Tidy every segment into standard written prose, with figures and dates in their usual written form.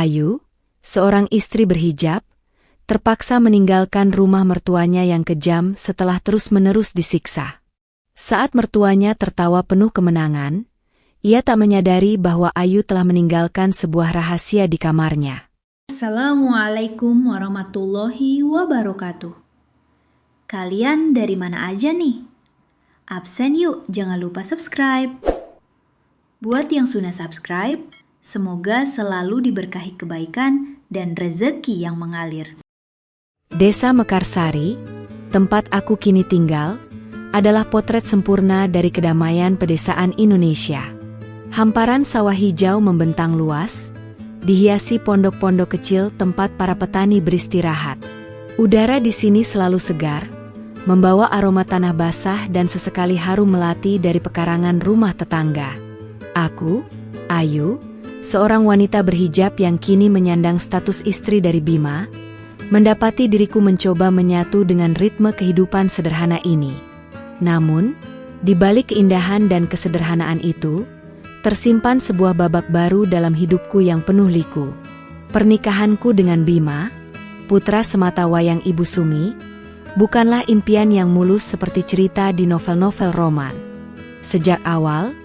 Ayu, seorang istri berhijab, terpaksa meninggalkan rumah mertuanya yang kejam setelah terus-menerus disiksa. Saat mertuanya tertawa penuh kemenangan, ia tak menyadari bahwa Ayu telah meninggalkan sebuah rahasia di kamarnya. Assalamualaikum warahmatullahi wabarakatuh. Kalian dari mana aja nih? Absen yuk, jangan lupa subscribe. Buat yang sudah subscribe, semoga selalu diberkahi kebaikan dan rezeki yang mengalir. Desa Mekarsari, tempat aku kini tinggal, adalah potret sempurna dari kedamaian pedesaan Indonesia. Hamparan sawah hijau membentang luas, dihiasi pondok-pondok kecil tempat para petani beristirahat. Udara di sini selalu segar, membawa aroma tanah basah dan sesekali harum melati dari pekarangan rumah tetangga. Aku, Ayu, seorang wanita berhijab yang kini menyandang status istri dari Bima, mendapati diriku mencoba menyatu dengan ritme kehidupan sederhana ini. Namun, di balik keindahan dan kesederhanaan itu, tersimpan sebuah babak baru dalam hidupku yang penuh liku. Pernikahanku dengan Bima, putra semata wayang Ibu Sumi, bukanlah impian yang mulus seperti cerita di novel-novel roman. Sejak awal,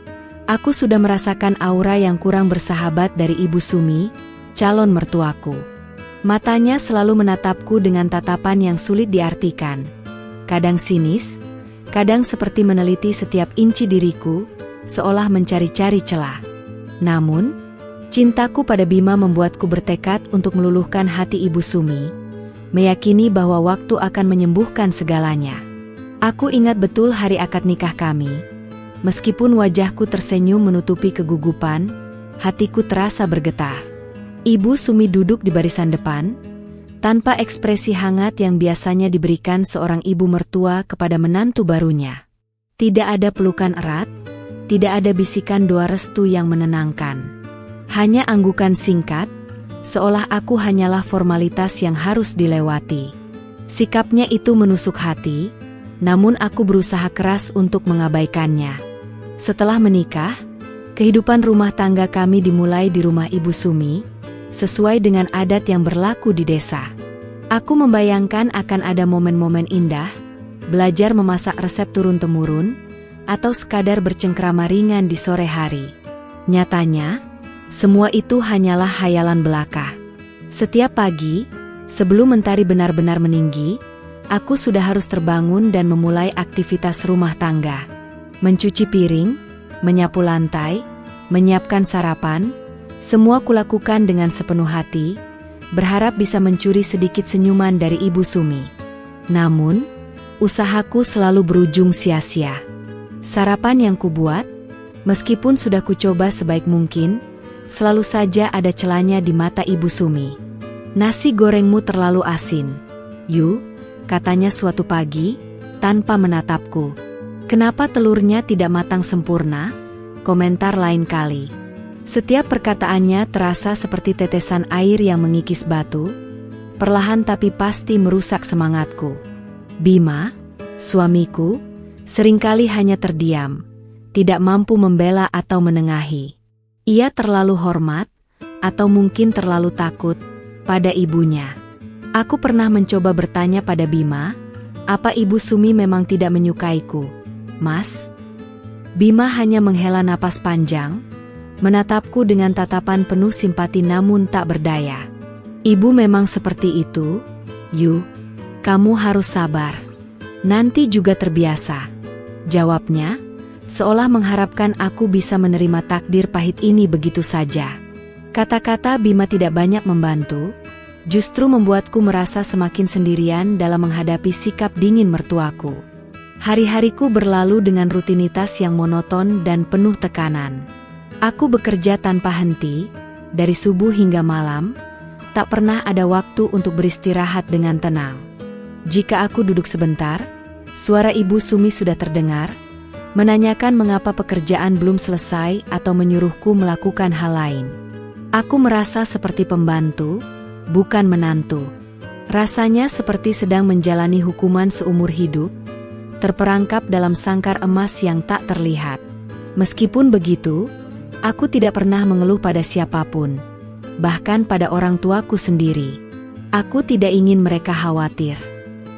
aku sudah merasakan aura yang kurang bersahabat dari Ibu Sumi, calon mertuaku. Matanya selalu menatapku dengan tatapan yang sulit diartikan. Kadang sinis, kadang seperti meneliti setiap inci diriku, seolah mencari-cari celah. Namun, cintaku pada Bima membuatku bertekad untuk meluluhkan hati Ibu Sumi, meyakini bahwa waktu akan menyembuhkan segalanya. Aku ingat betul hari akad nikah kami. Meskipun wajahku tersenyum menutupi kegugupan, hatiku terasa bergetar. Ibu Sumi duduk di barisan depan, tanpa ekspresi hangat yang biasanya diberikan seorang ibu mertua kepada menantu barunya. Tidak ada pelukan erat, tidak ada bisikan doa restu yang menenangkan. Hanya anggukan singkat, seolah aku hanyalah formalitas yang harus dilewati. Sikapnya itu menusuk hati, namun aku berusaha keras untuk mengabaikannya. Setelah menikah, kehidupan rumah tangga kami dimulai di rumah Ibu Sumi, sesuai dengan adat yang berlaku di desa. Aku membayangkan akan ada momen-momen indah, belajar memasak resep turun-temurun, atau sekadar bercengkrama ringan di sore hari. Nyatanya, semua itu hanyalah hayalan belaka. Setiap pagi, sebelum mentari benar-benar meninggi, aku sudah harus terbangun dan memulai aktivitas rumah tangga. Mencuci piring, menyapu lantai, menyiapkan sarapan, semua kulakukan dengan sepenuh hati, berharap bisa mencuri sedikit senyuman dari Ibu Sumi. Namun, usahaku selalu berujung sia-sia. Sarapan yang kubuat, meskipun sudah kucoba sebaik mungkin, selalu saja ada celahnya di mata Ibu Sumi. Nasi gorengmu terlalu asin, Yu, katanya suatu pagi, tanpa menatapku. Kenapa telurnya tidak matang sempurna? Komentar lain kali. Setiap perkataannya terasa seperti tetesan air yang mengikis batu, perlahan tapi pasti merusak semangatku. Bima, suamiku, seringkali hanya terdiam, tidak mampu membela atau menengahi. Ia terlalu hormat, atau mungkin terlalu takut, pada ibunya. Aku pernah mencoba bertanya pada Bima, apa Ibu Sumi memang tidak menyukaiku, Mas? Bima hanya menghela napas panjang, menatapku dengan tatapan penuh simpati namun tak berdaya. Ibu memang seperti itu, Yu, kamu harus sabar. Nanti juga terbiasa. Jawabnya, seolah mengharapkan aku bisa menerima takdir pahit ini begitu saja. Kata-kata Bima tidak banyak membantu, justru membuatku merasa semakin sendirian dalam menghadapi sikap dingin mertuaku. Hari-hariku berlalu dengan rutinitas yang monoton dan penuh tekanan. Aku bekerja tanpa henti, dari subuh hingga malam, tak pernah ada waktu untuk beristirahat dengan tenang. Jika aku duduk sebentar, suara Ibu Sumi sudah terdengar, menanyakan mengapa pekerjaan belum selesai atau menyuruhku melakukan hal lain. Aku merasa seperti pembantu, bukan menantu. Rasanya seperti sedang menjalani hukuman seumur hidup, terperangkap dalam sangkar emas yang tak terlihat. Meskipun begitu, aku tidak pernah mengeluh pada siapapun. bahkan pada orang tuaku sendiri. Aku tidak ingin mereka khawatir.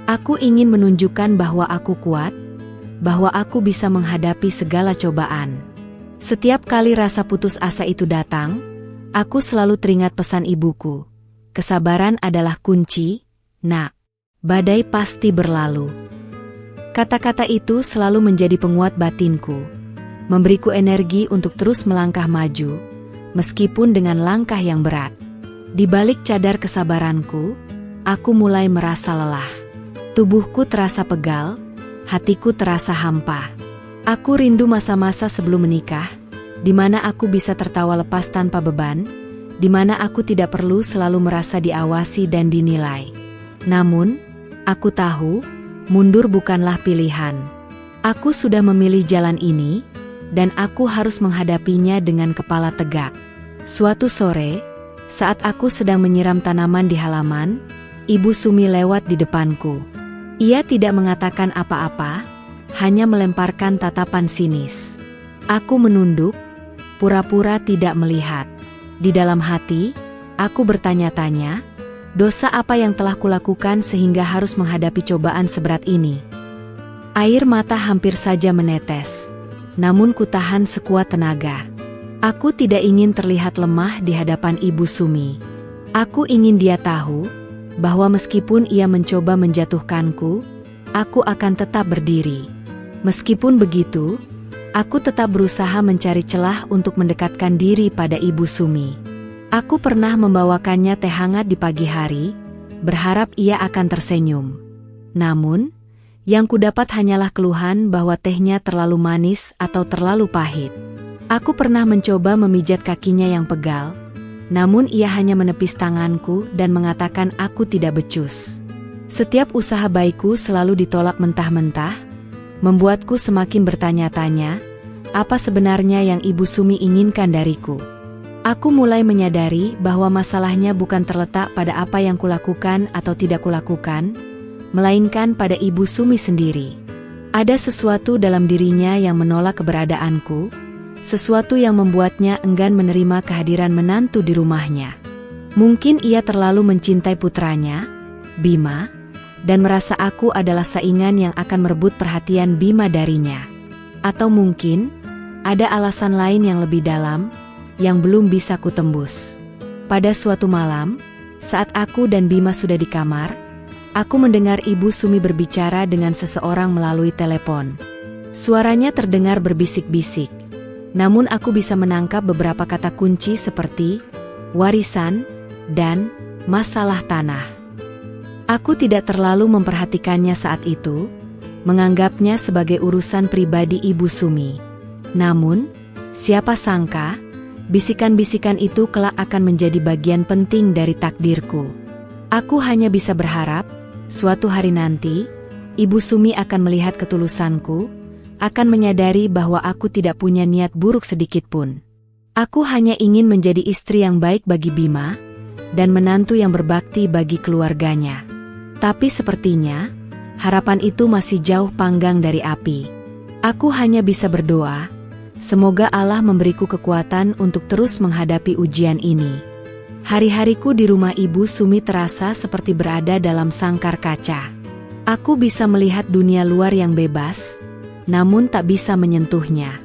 Aku ingin menunjukkan bahwa aku kuat, bahwa aku bisa menghadapi segala cobaan. Setiap kali rasa putus asa itu datang, aku selalu teringat pesan ibuku. Kesabaran adalah kunci, nak. Badai pasti berlalu. Kata-kata itu selalu menjadi penguat batinku, memberiku energi untuk terus melangkah maju, meskipun dengan langkah yang berat. Di balik cadar kesabaranku, aku mulai merasa lelah. Tubuhku terasa pegal, hatiku terasa hampa. Aku rindu masa-masa sebelum menikah, di mana aku bisa tertawa lepas tanpa beban, di mana aku tidak perlu selalu merasa diawasi dan dinilai. Namun, aku tahu, mundur bukanlah pilihan. Aku sudah memilih jalan ini, dan aku harus menghadapinya dengan kepala tegak. Suatu sore, saat aku sedang menyiram tanaman di halaman, Ibu Sumi lewat di depanku. Ia tidak mengatakan apa-apa, hanya melemparkan tatapan sinis. Aku menunduk, pura-pura tidak melihat. Di dalam hati, aku bertanya-tanya, dosa apa yang telah kulakukan sehingga harus menghadapi cobaan seberat ini? Air mata hampir saja menetes, namun kutahan sekuat tenaga. Aku tidak ingin terlihat lemah di hadapan Ibu Sumi. Aku ingin dia tahu bahwa meskipun ia mencoba menjatuhkanku, aku akan tetap berdiri. Meskipun begitu, aku tetap berusaha mencari celah untuk mendekatkan diri pada Ibu Sumi. Aku pernah membawakannya teh hangat di pagi hari, berharap ia akan tersenyum. Namun, yang kudapat hanyalah keluhan bahwa tehnya terlalu manis atau terlalu pahit. Aku pernah mencoba memijat kakinya yang pegal, namun ia hanya menepis tanganku dan mengatakan aku tidak becus. Setiap usaha baikku selalu ditolak mentah-mentah, membuatku semakin bertanya-tanya, apa sebenarnya yang Ibu Sumi inginkan dariku? Aku mulai menyadari bahwa masalahnya bukan terletak pada apa yang kulakukan atau tidak kulakukan, melainkan pada Ibu Sumi sendiri. Ada sesuatu dalam dirinya yang menolak keberadaanku, sesuatu yang membuatnya enggan menerima kehadiran menantu di rumahnya. Mungkin ia terlalu mencintai putranya, Bima, dan merasa aku adalah saingan yang akan merebut perhatian Bima darinya. Atau mungkin, ada alasan lain yang lebih dalam, yang belum bisa kutembus. Pada suatu malam, saat aku dan Bima sudah di kamar, aku mendengar Ibu Sumi berbicara dengan seseorang melalui telepon. Suaranya terdengar berbisik-bisik, namun aku bisa menangkap beberapa kata kunci seperti warisan dan masalah tanah. Aku tidak terlalu memperhatikannya saat itu, menganggapnya sebagai urusan pribadi Ibu Sumi. Namun, siapa sangka, bisikan-bisikan itu kelak akan menjadi bagian penting dari takdirku. Aku hanya bisa berharap, suatu hari nanti, Ibu Sumi akan melihat ketulusanku, akan menyadari bahwa aku tidak punya niat buruk sedikitpun. Aku hanya ingin menjadi istri yang baik bagi Bima, dan menantu yang berbakti bagi keluarganya. Tapi sepertinya, harapan itu masih jauh panggang dari api. Aku hanya bisa berdoa, semoga Allah memberiku kekuatan untuk terus menghadapi ujian ini. Hari-hariku di rumah Ibu Sumi terasa seperti berada dalam sangkar kaca. Aku bisa melihat dunia luar yang bebas, namun tak bisa menyentuhnya.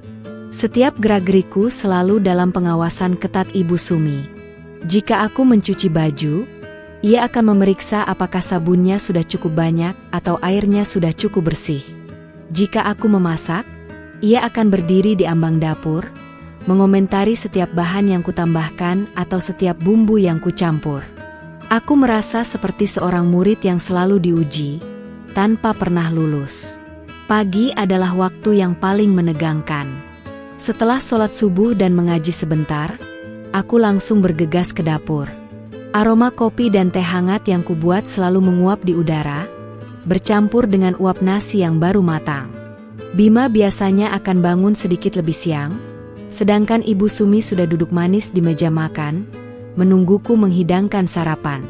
Setiap gerak-geriku selalu dalam pengawasan ketat Ibu Sumi. Jika aku mencuci baju, ia akan memeriksa apakah sabunnya sudah cukup banyak atau airnya sudah cukup bersih. Jika aku memasak, ia akan berdiri di ambang dapur, mengomentari setiap bahan yang kutambahkan atau setiap bumbu yang kucampur. Aku merasa seperti seorang murid yang selalu diuji, tanpa pernah lulus. Pagi adalah waktu yang paling menegangkan. Setelah sholat subuh dan mengaji sebentar, aku langsung bergegas ke dapur. Aroma kopi dan teh hangat yang kubuat selalu menguap di udara, bercampur dengan uap nasi yang baru matang. Bima biasanya akan bangun sedikit lebih siang, sedangkan Ibu Sumi sudah duduk manis di meja makan, menungguku menghidangkan sarapan.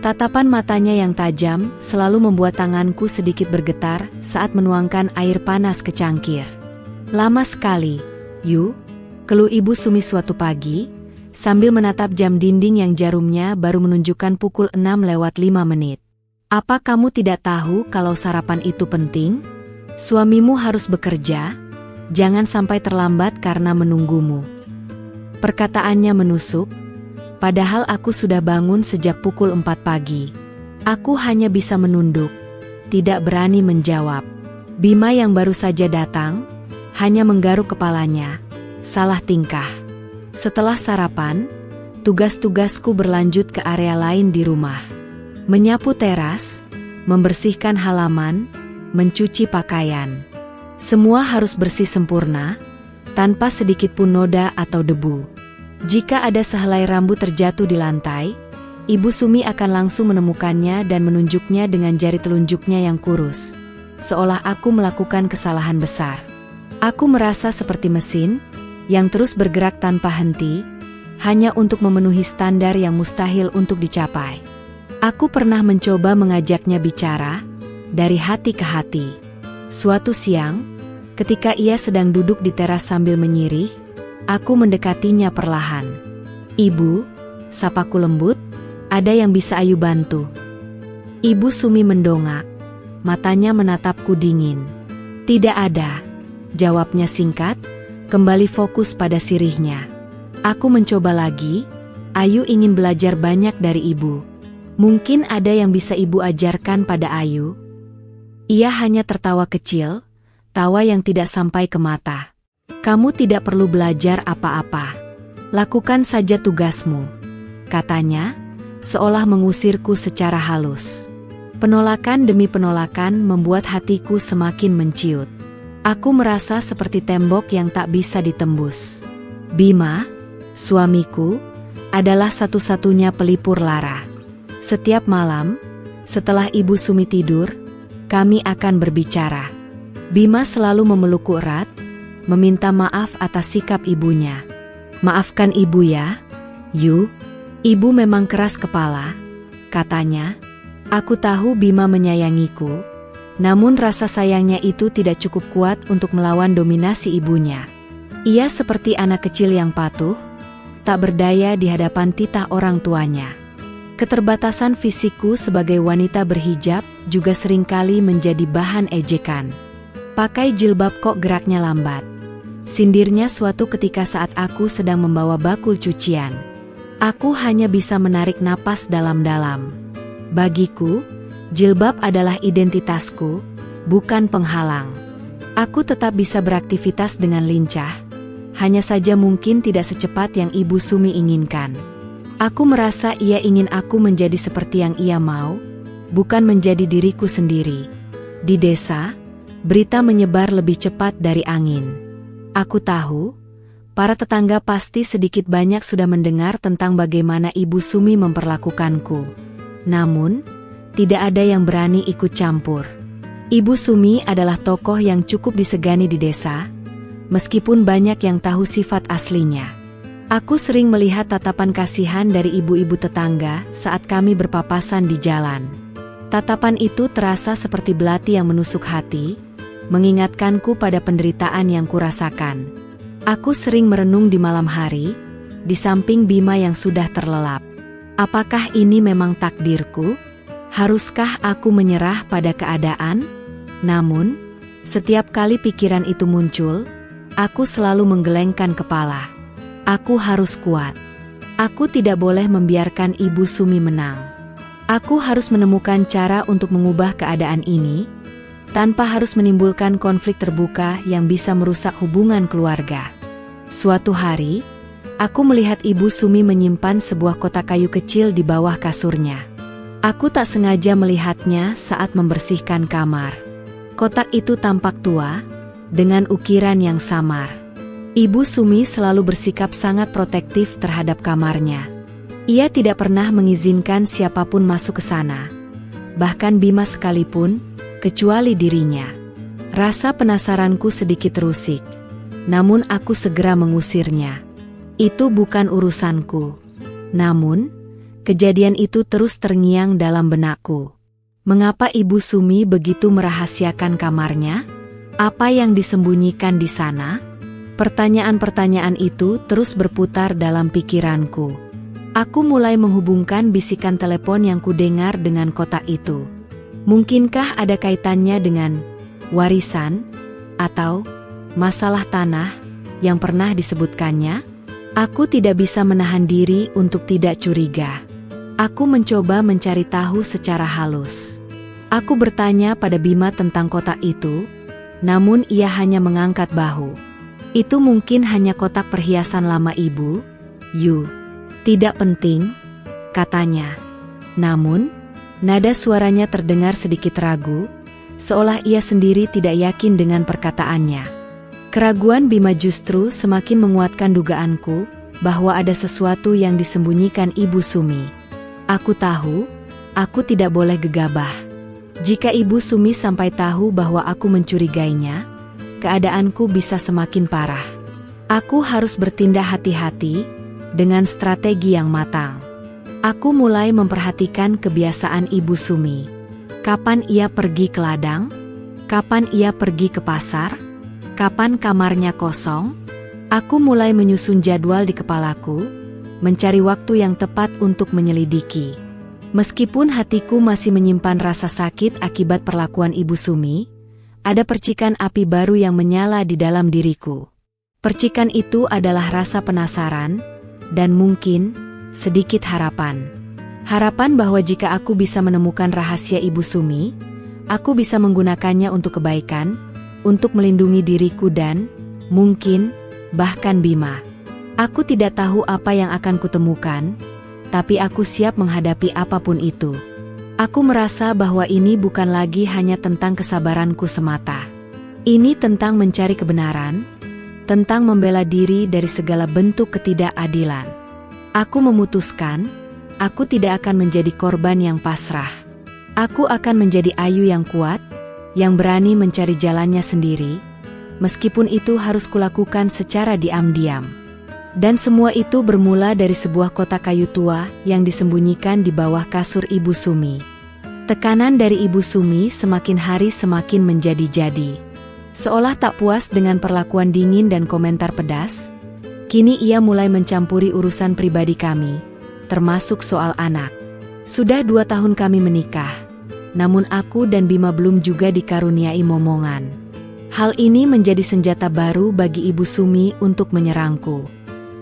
Tatapan matanya yang tajam selalu membuat tanganku sedikit bergetar saat menuangkan air panas ke cangkir. Lama sekali, Yu, keluh Ibu Sumi suatu pagi, sambil menatap jam dinding yang jarumnya baru menunjukkan pukul 6:05. "Apa kamu tidak tahu kalau sarapan itu penting? Suamimu harus bekerja, jangan sampai terlambat karena menunggumu." Perkataannya menusuk, padahal aku sudah bangun sejak pukul 4 pagi. Aku hanya bisa menunduk, tidak berani menjawab. Bima yang baru saja datang, hanya menggaruk kepalanya. Salah tingkah. Setelah sarapan, tugas-tugasku berlanjut ke area lain di rumah. Menyapu teras, membersihkan halaman, mencuci pakaian. Semua harus bersih sempurna, tanpa sedikit pun noda atau debu. Jika ada sehelai rambut terjatuh di lantai, Ibu Sumi akan langsung menemukannya dan menunjuknya dengan jari telunjuknya yang kurus, seolah aku melakukan kesalahan besar. Aku merasa seperti mesin yang terus bergerak tanpa henti, hanya untuk memenuhi standar yang mustahil untuk dicapai. Aku pernah mencoba mengajaknya bicara, dari hati ke hati. Suatu siang, ketika ia sedang duduk di teras sambil menyirih, aku mendekatinya perlahan. "Ibu," sapaku lembut, "ada yang bisa Ayu bantu?" Ibu Sumi mendongak, matanya menatapku dingin. "Tidak ada," jawabnya singkat, kembali fokus pada sirihnya. Aku mencoba lagi, "Ayu ingin belajar banyak dari ibu. Mungkin ada yang bisa ibu ajarkan pada Ayu?" Ia hanya tertawa kecil, tawa yang tidak sampai ke mata. "Kamu tidak perlu belajar apa-apa. Lakukan saja tugasmu," katanya, seolah mengusirku secara halus. Penolakan demi penolakan membuat hatiku semakin menciut. Aku merasa seperti tembok yang tak bisa ditembus. Bima, suamiku, adalah satu-satunya pelipur lara. Setiap malam, setelah Ibu Sumi tidur, kami akan berbicara. Bima selalu memelukku erat, meminta maaf atas sikap ibunya. "Maafkan ibu ya, Yu. Ibu memang keras kepala," katanya. Aku tahu Bima menyayangiku, namun rasa sayangnya itu tidak cukup kuat untuk melawan dominasi ibunya. Ia seperti anak kecil yang patuh, tak berdaya di hadapan titah orang tuanya. Keterbatasan fisikku sebagai wanita berhijab juga seringkali menjadi bahan ejekan. "Pakai jilbab kok geraknya lambat," sindirnya suatu ketika saat aku sedang membawa bakul cucian. Aku hanya bisa menarik napas dalam-dalam. Bagiku, jilbab adalah identitasku, bukan penghalang. Aku tetap bisa beraktivitas dengan lincah, hanya saja mungkin tidak secepat yang Ibu Sumi inginkan. Aku merasa ia ingin aku menjadi seperti yang ia mau, bukan menjadi diriku sendiri. Di desa, berita menyebar lebih cepat dari angin. Aku tahu, para tetangga pasti sedikit banyak sudah mendengar tentang bagaimana Ibu Sumi memperlakukanku. Namun, tidak ada yang berani ikut campur. Ibu Sumi adalah tokoh yang cukup disegani di desa, meskipun banyak yang tahu sifat aslinya. Aku sering melihat tatapan kasihan dari ibu-ibu tetangga saat kami berpapasan di jalan. Tatapan itu terasa seperti belati yang menusuk hati, mengingatkanku pada penderitaan yang kurasakan. Aku sering merenung di malam hari, di samping Bima yang sudah terlelap. Apakah ini memang takdirku? Haruskah aku menyerah pada keadaan? Namun, setiap kali pikiran itu muncul, aku selalu menggelengkan kepala. Aku harus kuat. Aku tidak boleh membiarkan Ibu Sumi menang. Aku harus menemukan cara untuk mengubah keadaan ini, tanpa harus menimbulkan konflik terbuka yang bisa merusak hubungan keluarga. Suatu hari, aku melihat Ibu Sumi menyimpan sebuah kotak kayu kecil di bawah kasurnya. Aku tak sengaja melihatnya saat membersihkan kamar. Kotak itu tampak tua, dengan ukiran yang samar. Ibu Sumi selalu bersikap sangat protektif terhadap kamarnya. Ia tidak pernah mengizinkan siapapun masuk ke sana, bahkan Bima sekalipun, kecuali dirinya. Rasa penasaranku sedikit terusik, namun aku segera mengusirnya. Itu bukan urusanku. Namun, kejadian itu terus terngiang dalam benakku. Mengapa Ibu Sumi begitu merahasiakan kamarnya? Apa yang disembunyikan di sana? Pertanyaan-pertanyaan itu terus berputar dalam pikiranku. Aku mulai menghubungkan bisikan telepon yang kudengar dengan kotak itu. Mungkinkah ada kaitannya dengan warisan atau masalah tanah yang pernah disebutkannya? Aku tidak bisa menahan diri untuk tidak curiga. Aku mencoba mencari tahu secara halus. Aku bertanya pada Bima tentang kotak itu, namun ia hanya mengangkat bahu. Itu mungkin hanya kotak perhiasan lama ibu, Yu. Tidak penting, katanya. Namun, nada suaranya terdengar sedikit ragu, seolah ia sendiri tidak yakin dengan perkataannya. Keraguan Bima justru semakin menguatkan dugaanku bahwa ada sesuatu yang disembunyikan Ibu Sumi. Aku tahu, aku tidak boleh gegabah. Jika Ibu Sumi sampai tahu bahwa aku mencurigainya, keadaanku bisa semakin parah. Aku harus bertindak hati-hati dengan strategi yang matang. Aku mulai memperhatikan kebiasaan Ibu Sumi. Kapan ia pergi ke ladang? Kapan ia pergi ke pasar? Kapan kamarnya kosong? Aku mulai menyusun jadwal di kepalaku, mencari waktu yang tepat untuk menyelidiki. Meskipun hatiku masih menyimpan rasa sakit akibat perlakuan Ibu Sumi, ada percikan api baru yang menyala di dalam diriku. Percikan itu adalah rasa penasaran, dan mungkin sedikit harapan. Harapan bahwa jika aku bisa menemukan rahasia Ibu Sumi, aku bisa menggunakannya untuk kebaikan, untuk melindungi diriku dan, mungkin, bahkan Bima. Aku tidak tahu apa yang akan kutemukan, tapi aku siap menghadapi apapun itu. Aku merasa bahwa ini bukan lagi hanya tentang kesabaranku semata. Ini tentang mencari kebenaran, tentang membela diri dari segala bentuk ketidakadilan. Aku memutuskan, aku tidak akan menjadi korban yang pasrah. Aku akan menjadi Ayu yang kuat, yang berani mencari jalannya sendiri, meskipun itu harus kulakukan secara diam-diam. Dan semua itu bermula dari sebuah kotak kayu tua yang disembunyikan di bawah kasur Ibu Sumi. Tekanan dari Ibu Sumi semakin hari semakin menjadi-jadi. Seolah tak puas dengan perlakuan dingin dan komentar pedas, kini ia mulai mencampuri urusan pribadi kami, termasuk soal anak. Sudah 2 tahun kami menikah, namun aku dan Bima belum juga dikaruniai momongan. Hal ini menjadi senjata baru bagi Ibu Sumi untuk menyerangku.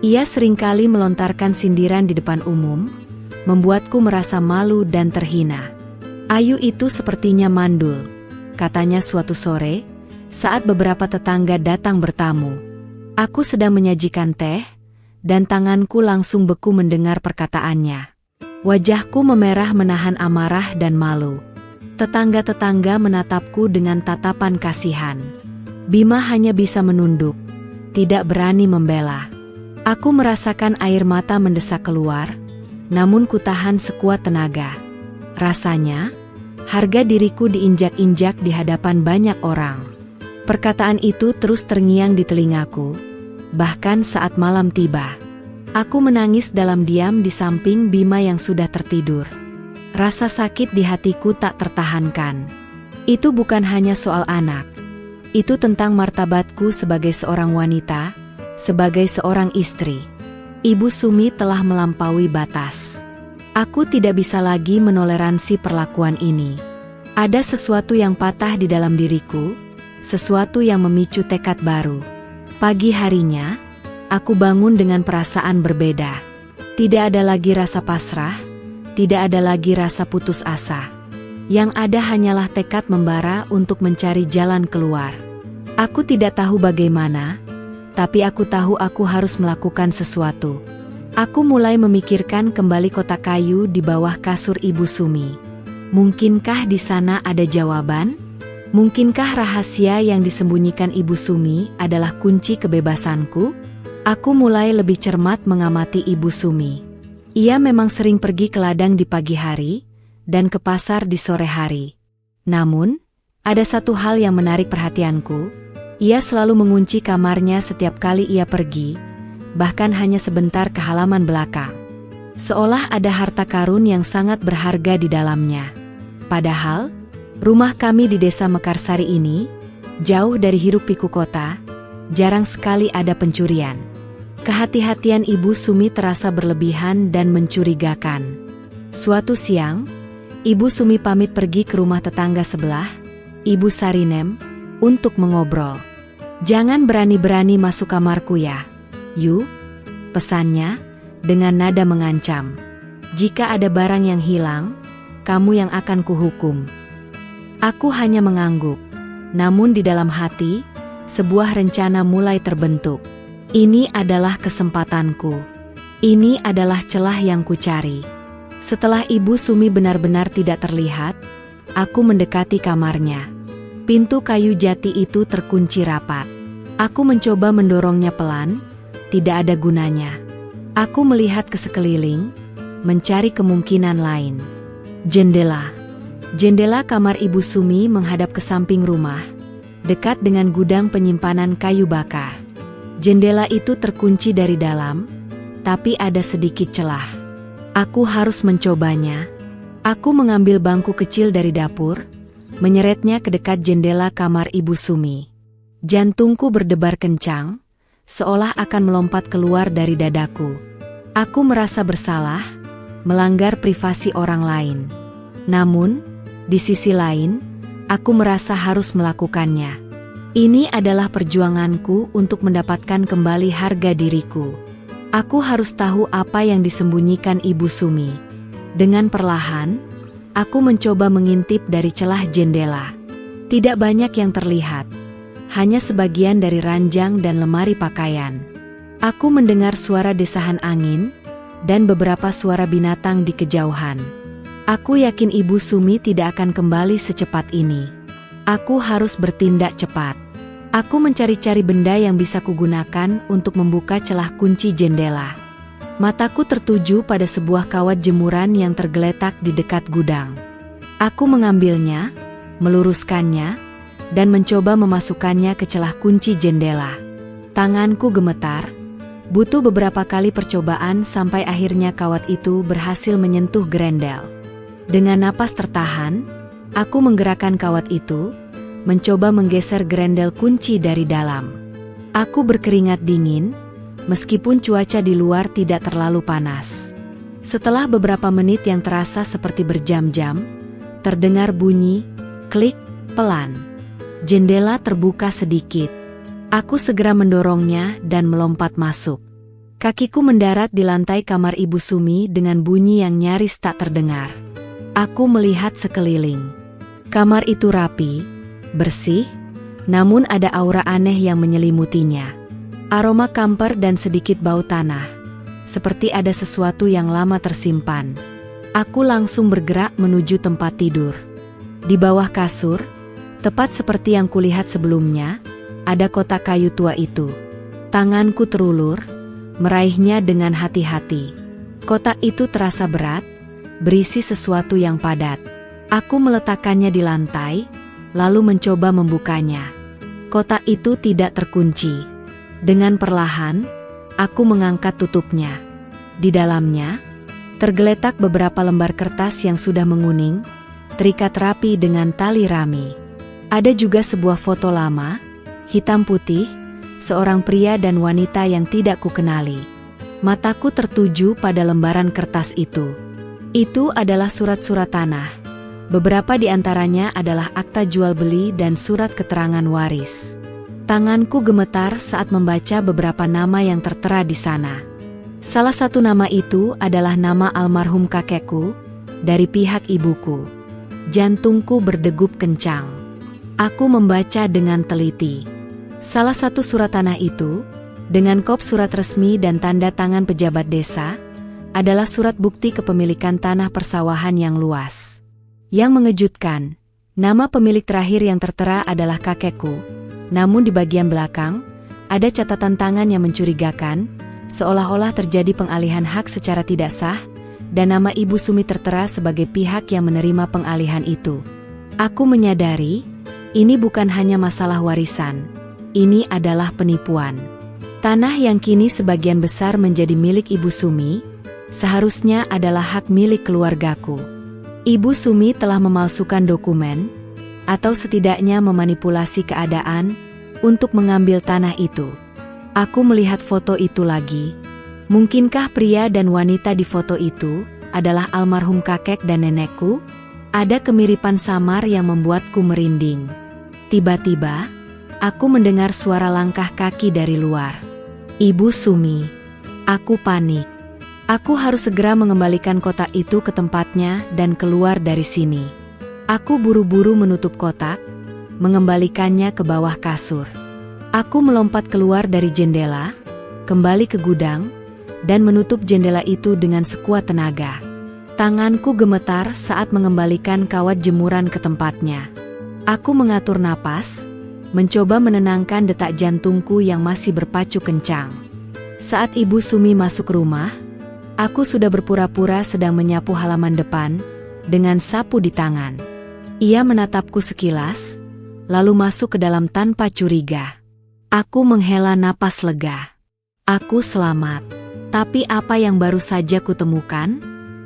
Ia seringkali melontarkan sindiran di depan umum, membuatku merasa malu dan terhina. Ayu itu sepertinya mandul, katanya suatu sore, saat beberapa tetangga datang bertamu. Aku sedang menyajikan teh, dan tanganku langsung beku mendengar perkataannya. Wajahku memerah menahan amarah dan malu. Tetangga-tetangga menatapku dengan tatapan kasihan. Bima hanya bisa menunduk, tidak berani membela. Aku merasakan air mata mendesak keluar, namun kutahan sekuat tenaga. Rasanya, harga diriku diinjak-injak di hadapan banyak orang. Perkataan itu terus terngiang di telingaku, bahkan saat malam tiba. Aku menangis dalam diam di samping Bima yang sudah tertidur. Rasa sakit di hatiku tak tertahankan. Itu bukan hanya soal anak. Itu tentang martabatku sebagai seorang wanita, sebagai seorang istri. Ibu Sumi telah melampaui batas. Aku tidak bisa lagi menoleransi perlakuan ini. Ada sesuatu yang patah di dalam diriku, sesuatu yang memicu tekad baru. Pagi harinya, aku bangun dengan perasaan berbeda. Tidak ada lagi rasa pasrah, tidak ada lagi rasa putus asa. Yang ada hanyalah tekad membara untuk mencari jalan keluar. Aku tidak tahu bagaimana, tapi aku tahu aku harus melakukan sesuatu. Aku mulai memikirkan kembali kotak kayu di bawah kasur Ibu Sumi. Mungkinkah di sana ada jawaban? Mungkinkah rahasia yang disembunyikan Ibu Sumi adalah kunci kebebasanku? Aku mulai lebih cermat mengamati Ibu Sumi. Ia memang sering pergi ke ladang di pagi hari, dan ke pasar di sore hari. Namun, ada satu hal yang menarik perhatianku. Ia selalu mengunci kamarnya setiap kali ia pergi, bahkan hanya sebentar ke halaman belakang. Seolah ada harta karun yang sangat berharga di dalamnya. Padahal, rumah kami di desa Mekarsari ini, jauh dari hiruk pikuk kota, Jarang sekali ada pencurian. Kehati-hatian Ibu Sumi terasa berlebihan dan mencurigakan. Suatu siang, Ibu Sumi pamit pergi ke rumah tetangga sebelah, Ibu Sarinem, untuk mengobrol. "Jangan berani-berani masuk kamarku ya, Yu," pesannya dengan nada mengancam. "Jika ada barang yang hilang, kamu yang akan kuhukum." Aku hanya mengangguk. Namun di dalam hati, sebuah rencana mulai terbentuk. Ini adalah kesempatanku. Ini adalah celah yang kucari. Setelah Ibu Sumi benar-benar tidak terlihat, aku mendekati kamarnya. Pintu kayu jati itu terkunci rapat. Aku mencoba mendorongnya pelan, tidak ada gunanya. Aku melihat ke sekeliling, mencari kemungkinan lain. Jendela kamar Ibu Sumi menghadap ke samping rumah, dekat dengan gudang penyimpanan kayu bakar. Jendela itu terkunci dari dalam, tapi ada sedikit celah. Aku harus mencobanya. Aku mengambil bangku kecil dari dapur, menyeretnya ke dekat jendela kamar Ibu Sumi. Jantungku berdebar kencang, seolah akan melompat keluar dari dadaku. Aku merasa bersalah, melanggar privasi orang lain. Namun, di sisi lain, aku merasa harus melakukannya. Ini adalah perjuanganku untuk mendapatkan kembali harga diriku. Aku harus tahu apa yang disembunyikan Ibu Sumi. Dengan perlahan, aku mencoba mengintip dari celah jendela. Tidak banyak yang terlihat, hanya sebagian dari ranjang dan lemari pakaian. Aku mendengar suara desahan angin dan beberapa suara binatang di kejauhan. Aku yakin Ibu Sumi tidak akan kembali secepat ini. Aku harus bertindak cepat. Aku mencari-cari benda yang bisa kugunakan untuk membuka celah kunci jendela. Mataku tertuju pada sebuah kawat jemuran yang tergeletak di dekat gudang. Aku mengambilnya, meluruskannya, dan mencoba memasukkannya ke celah kunci jendela. Tanganku gemetar, butuh beberapa kali percobaan sampai akhirnya kawat itu berhasil menyentuh grendel. Dengan napas tertahan, aku menggerakkan kawat itu, mencoba menggeser grendel kunci dari dalam. Aku berkeringat dingin, meskipun cuaca di luar tidak terlalu panas. Setelah beberapa menit yang terasa seperti berjam-jam, terdengar bunyi, klik, pelan. Jendela terbuka sedikit. Aku segera mendorongnya dan melompat masuk. Kakiku mendarat di lantai kamar Ibu Sumi dengan bunyi yang nyaris tak terdengar. Aku melihat sekeliling. Kamar itu rapi, bersih, namun ada aura aneh yang menyelimutinya. Aroma kamper dan sedikit bau tanah, seperti ada sesuatu yang lama tersimpan. Aku langsung bergerak menuju tempat tidur. Di bawah kasur, tepat seperti yang kulihat sebelumnya, ada kotak kayu tua itu. Tanganku terulur, meraihnya dengan hati-hati. Kotak itu terasa berat, berisi sesuatu yang padat. Aku meletakkannya di lantai, lalu mencoba membukanya. Kotak itu tidak terkunci. Dengan perlahan, aku mengangkat tutupnya. Di dalamnya, tergeletak beberapa lembar kertas yang sudah menguning, terikat rapi dengan tali rami. Ada juga sebuah foto lama, hitam putih, seorang pria dan wanita yang tidak kukenali. Mataku tertuju pada lembaran kertas itu. Itu adalah surat-surat tanah. Beberapa di antaranya adalah akta jual beli dan surat keterangan waris. Tanganku gemetar saat membaca beberapa nama yang tertera di sana. Salah satu nama itu adalah nama almarhum kakekku, dari pihak ibuku. Jantungku berdegup kencang. Aku membaca dengan teliti. Salah satu surat tanah itu, dengan kop surat resmi dan tanda tangan pejabat desa, adalah surat bukti kepemilikan tanah persawahan yang luas. Yang mengejutkan, nama pemilik terakhir yang tertera adalah kakekku. Namun di bagian belakang, ada catatan tangan yang mencurigakan, seolah-olah terjadi pengalihan hak secara tidak sah, dan nama Ibu Sumi tertera sebagai pihak yang menerima pengalihan itu. Aku menyadari, ini bukan hanya masalah warisan, ini adalah penipuan. Tanah yang kini sebagian besar menjadi milik Ibu Sumi, seharusnya adalah hak milik keluargaku. Ibu Sumi telah memalsukan dokumen, atau setidaknya memanipulasi keadaan, untuk mengambil tanah itu. Aku melihat foto itu lagi. Mungkinkah pria dan wanita di foto itu adalah almarhum kakek dan nenekku? Ada kemiripan samar yang membuatku merinding. Tiba-tiba, aku mendengar suara langkah kaki dari luar. Ibu Sumi. Aku panik. Aku harus segera mengembalikan kotak itu ke tempatnya dan keluar dari sini. Aku buru-buru menutup kotak, mengembalikannya ke bawah kasur. Aku melompat keluar dari jendela, kembali ke gudang, dan menutup jendela itu dengan sekuat tenaga. Tanganku gemetar saat mengembalikan kawat jemuran ke tempatnya. Aku mengatur napas, mencoba menenangkan detak jantungku yang masih berpacu kencang. Saat Ibu Sumi masuk rumah, aku sudah berpura-pura sedang menyapu halaman depan dengan sapu di tangan. Ia menatapku sekilas, lalu masuk ke dalam tanpa curiga. Aku menghela napas lega. Aku selamat. Tapi apa yang baru saja kutemukan?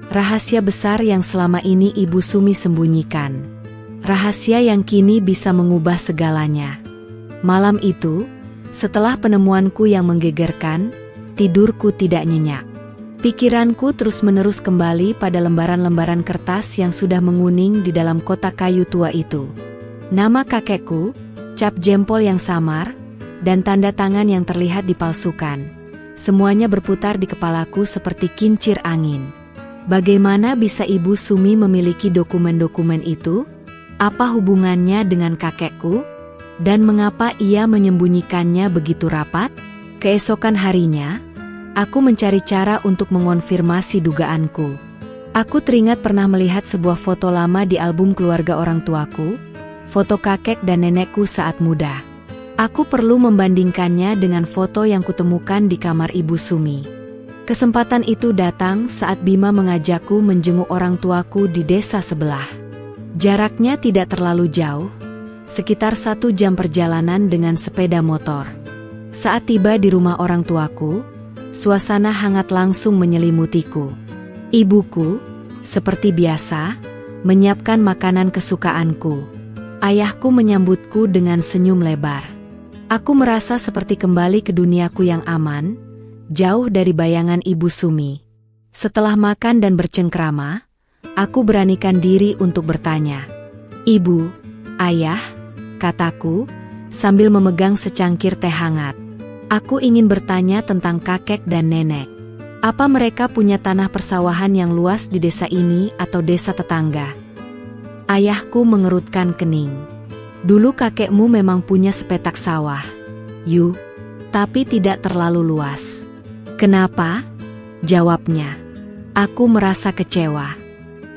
Rahasia besar yang selama ini Ibu Sumi sembunyikan. Rahasia yang kini bisa mengubah segalanya. Malam itu, setelah penemuanku yang menggegerkan, tidurku tidak nyenyak. Pikiranku terus-menerus kembali pada lembaran-lembaran kertas yang sudah menguning di dalam kotak kayu tua itu. Nama kakekku, cap jempol yang samar, dan tanda tangan yang terlihat dipalsukan. Semuanya berputar di kepalaku seperti kincir angin. Bagaimana bisa Ibu Sumi memiliki dokumen-dokumen itu? Apa hubungannya dengan kakekku? Dan mengapa ia menyembunyikannya begitu rapat? Keesokan harinya, aku mencari cara untuk mengonfirmasi dugaanku. Aku teringat pernah melihat sebuah foto lama di album keluarga orang tuaku, foto kakek dan nenekku saat muda. Aku perlu membandingkannya dengan foto yang kutemukan di kamar Ibu Sumi. Kesempatan itu datang saat Bima mengajakku menjenguk orang tuaku di desa sebelah. Jaraknya tidak terlalu jauh, sekitar 1 jam perjalanan dengan sepeda motor. Saat tiba di rumah orang tuaku, suasana hangat langsung menyelimutiku. Ibuku, seperti biasa, menyiapkan makanan kesukaanku. Ayahku menyambutku dengan senyum lebar. Aku merasa seperti kembali ke duniaku yang aman, jauh dari bayangan Ibu Sumi. Setelah makan dan bercengkrama, aku beranikan diri untuk bertanya. "Ibu, Ayah," kataku, sambil memegang secangkir teh hangat. Aku ingin bertanya tentang kakek dan nenek. Apa mereka punya tanah persawahan yang luas di desa ini atau desa tetangga? Ayahku mengerutkan kening. Dulu kakekmu memang punya sepetak sawah, Yu, tapi tidak terlalu luas. Kenapa? Jawabnya. Aku merasa kecewa.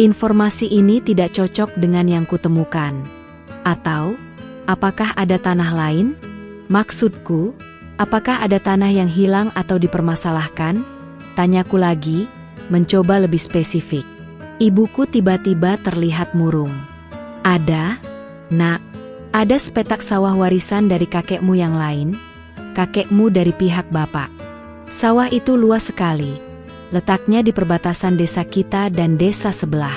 Informasi ini tidak cocok dengan yang kutemukan. Atau, apakah ada tanah lain? Maksudku, apakah ada tanah yang hilang atau dipermasalahkan? Tanyaku lagi, mencoba lebih spesifik. Ibuku tiba-tiba terlihat murung. Ada, Nak. Ada sepetak sawah warisan dari kakekmu yang lain, kakekmu dari pihak bapak. Sawah itu luas sekali, letaknya di perbatasan desa kita dan desa sebelah.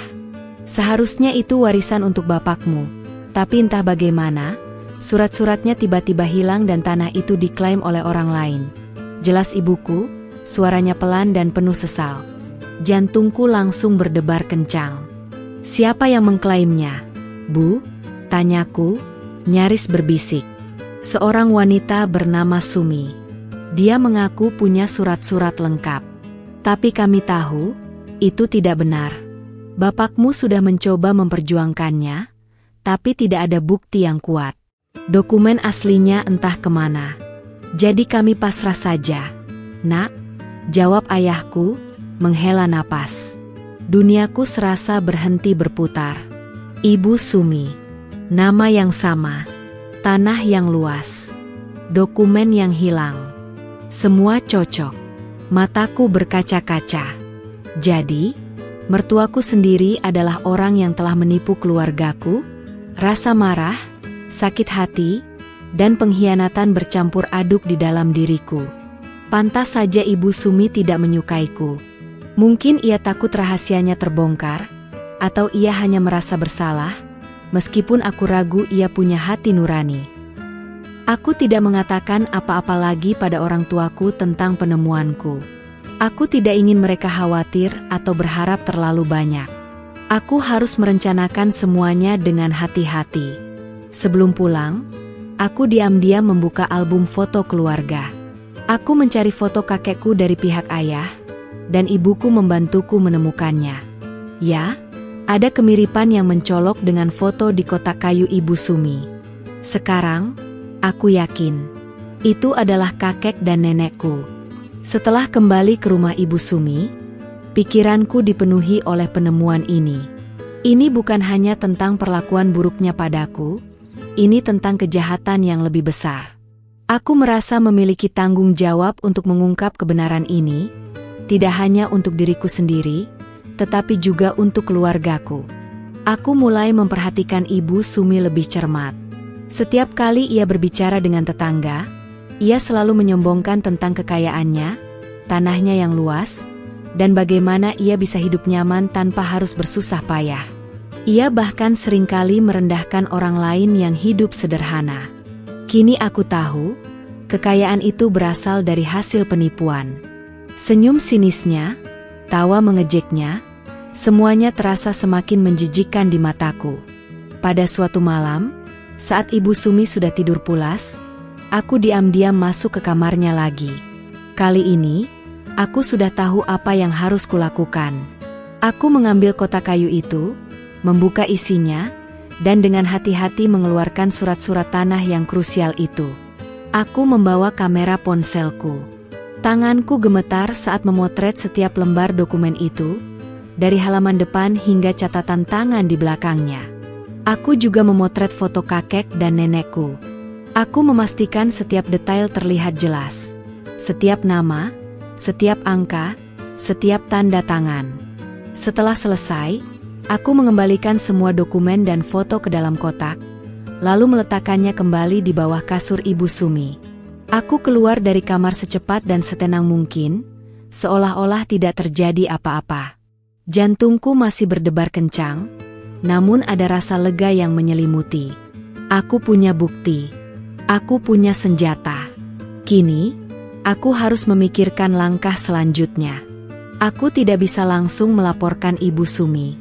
Seharusnya itu warisan untuk bapakmu, tapi entah bagaimana, surat-suratnya tiba-tiba hilang dan tanah itu diklaim oleh orang lain. Jelas ibuku, suaranya pelan dan penuh sesal. Jantungku langsung berdebar kencang. Siapa yang mengklaimnya? Bu? Tanyaku, nyaris berbisik. Seorang wanita bernama Sumi. Dia mengaku punya surat-surat lengkap. Tapi kami tahu, itu tidak benar. Bapakmu sudah mencoba memperjuangkannya, tapi tidak ada bukti yang kuat. Dokumen aslinya entah kemana. Jadi kami pasrah saja. Nak, jawab ayahku, menghela napas. Duniaku serasa berhenti berputar. Ibu Sumi. Nama yang sama, tanah yang luas, dokumen yang hilang. Semua cocok. Mataku berkaca-kaca. Jadi, mertuaku sendiri adalah orang yang telah menipu keluargaku? Rasa marah, sakit hati, dan pengkhianatan bercampur aduk di dalam diriku. Pantas saja Ibu Sumi tidak menyukaiku. Mungkin ia takut rahasianya terbongkar, atau ia hanya merasa bersalah, meskipun aku ragu ia punya hati nurani. Aku tidak mengatakan apa-apa lagi pada orang tuaku tentang penemuanku. Aku tidak ingin mereka khawatir atau berharap terlalu banyak. Aku harus merencanakan semuanya dengan hati-hati. Sebelum pulang, aku diam-diam membuka album foto keluarga. Aku mencari foto kakekku dari pihak ayah, dan ibuku membantuku menemukannya. Ya, ada kemiripan yang mencolok dengan foto di kotak kayu Ibu Sumi. Sekarang, aku yakin itu adalah kakek dan nenekku. Setelah kembali ke rumah Ibu Sumi, pikiranku dipenuhi oleh penemuan ini. Ini bukan hanya tentang perlakuan buruknya padaku, ini tentang kejahatan yang lebih besar. Aku merasa memiliki tanggung jawab untuk mengungkap kebenaran ini, tidak hanya untuk diriku sendiri, tetapi juga untuk keluargaku. Aku mulai memperhatikan Ibu Sumi lebih cermat. Setiap kali ia berbicara dengan tetangga, ia selalu menyombongkan tentang kekayaannya, tanahnya yang luas, dan bagaimana ia bisa hidup nyaman tanpa harus bersusah payah. Ia bahkan seringkali merendahkan orang lain yang hidup sederhana. Kini aku tahu, kekayaan itu berasal dari hasil penipuan. Senyum sinisnya, tawa mengejeknya, semuanya terasa semakin menjijikkan di mataku. Pada suatu malam, saat Ibu Sumi sudah tidur pulas, aku diam-diam masuk ke kamarnya lagi. Kali ini, aku sudah tahu apa yang harus kulakukan. Aku mengambil kotak kayu itu, membuka isinya, dan dengan hati-hati mengeluarkan surat-surat tanah yang krusial itu. Aku membawa kamera ponselku. Tanganku gemetar saat memotret setiap lembar dokumen itu, dari halaman depan hingga catatan tangan di belakangnya. Aku juga memotret foto kakek dan nenekku. Aku memastikan setiap detail terlihat jelas. Setiap nama, setiap angka, setiap tanda tangan. Setelah selesai, aku mengembalikan semua dokumen dan foto ke dalam kotak, lalu meletakkannya kembali di bawah kasur Ibu Sumi. Aku keluar dari kamar secepat dan setenang mungkin, seolah-olah tidak terjadi apa-apa. Jantungku masih berdebar kencang, namun ada rasa lega yang menyelimuti. Aku punya bukti. Aku punya senjata. Kini, aku harus memikirkan langkah selanjutnya. Aku tidak bisa langsung melaporkan Ibu Sumi.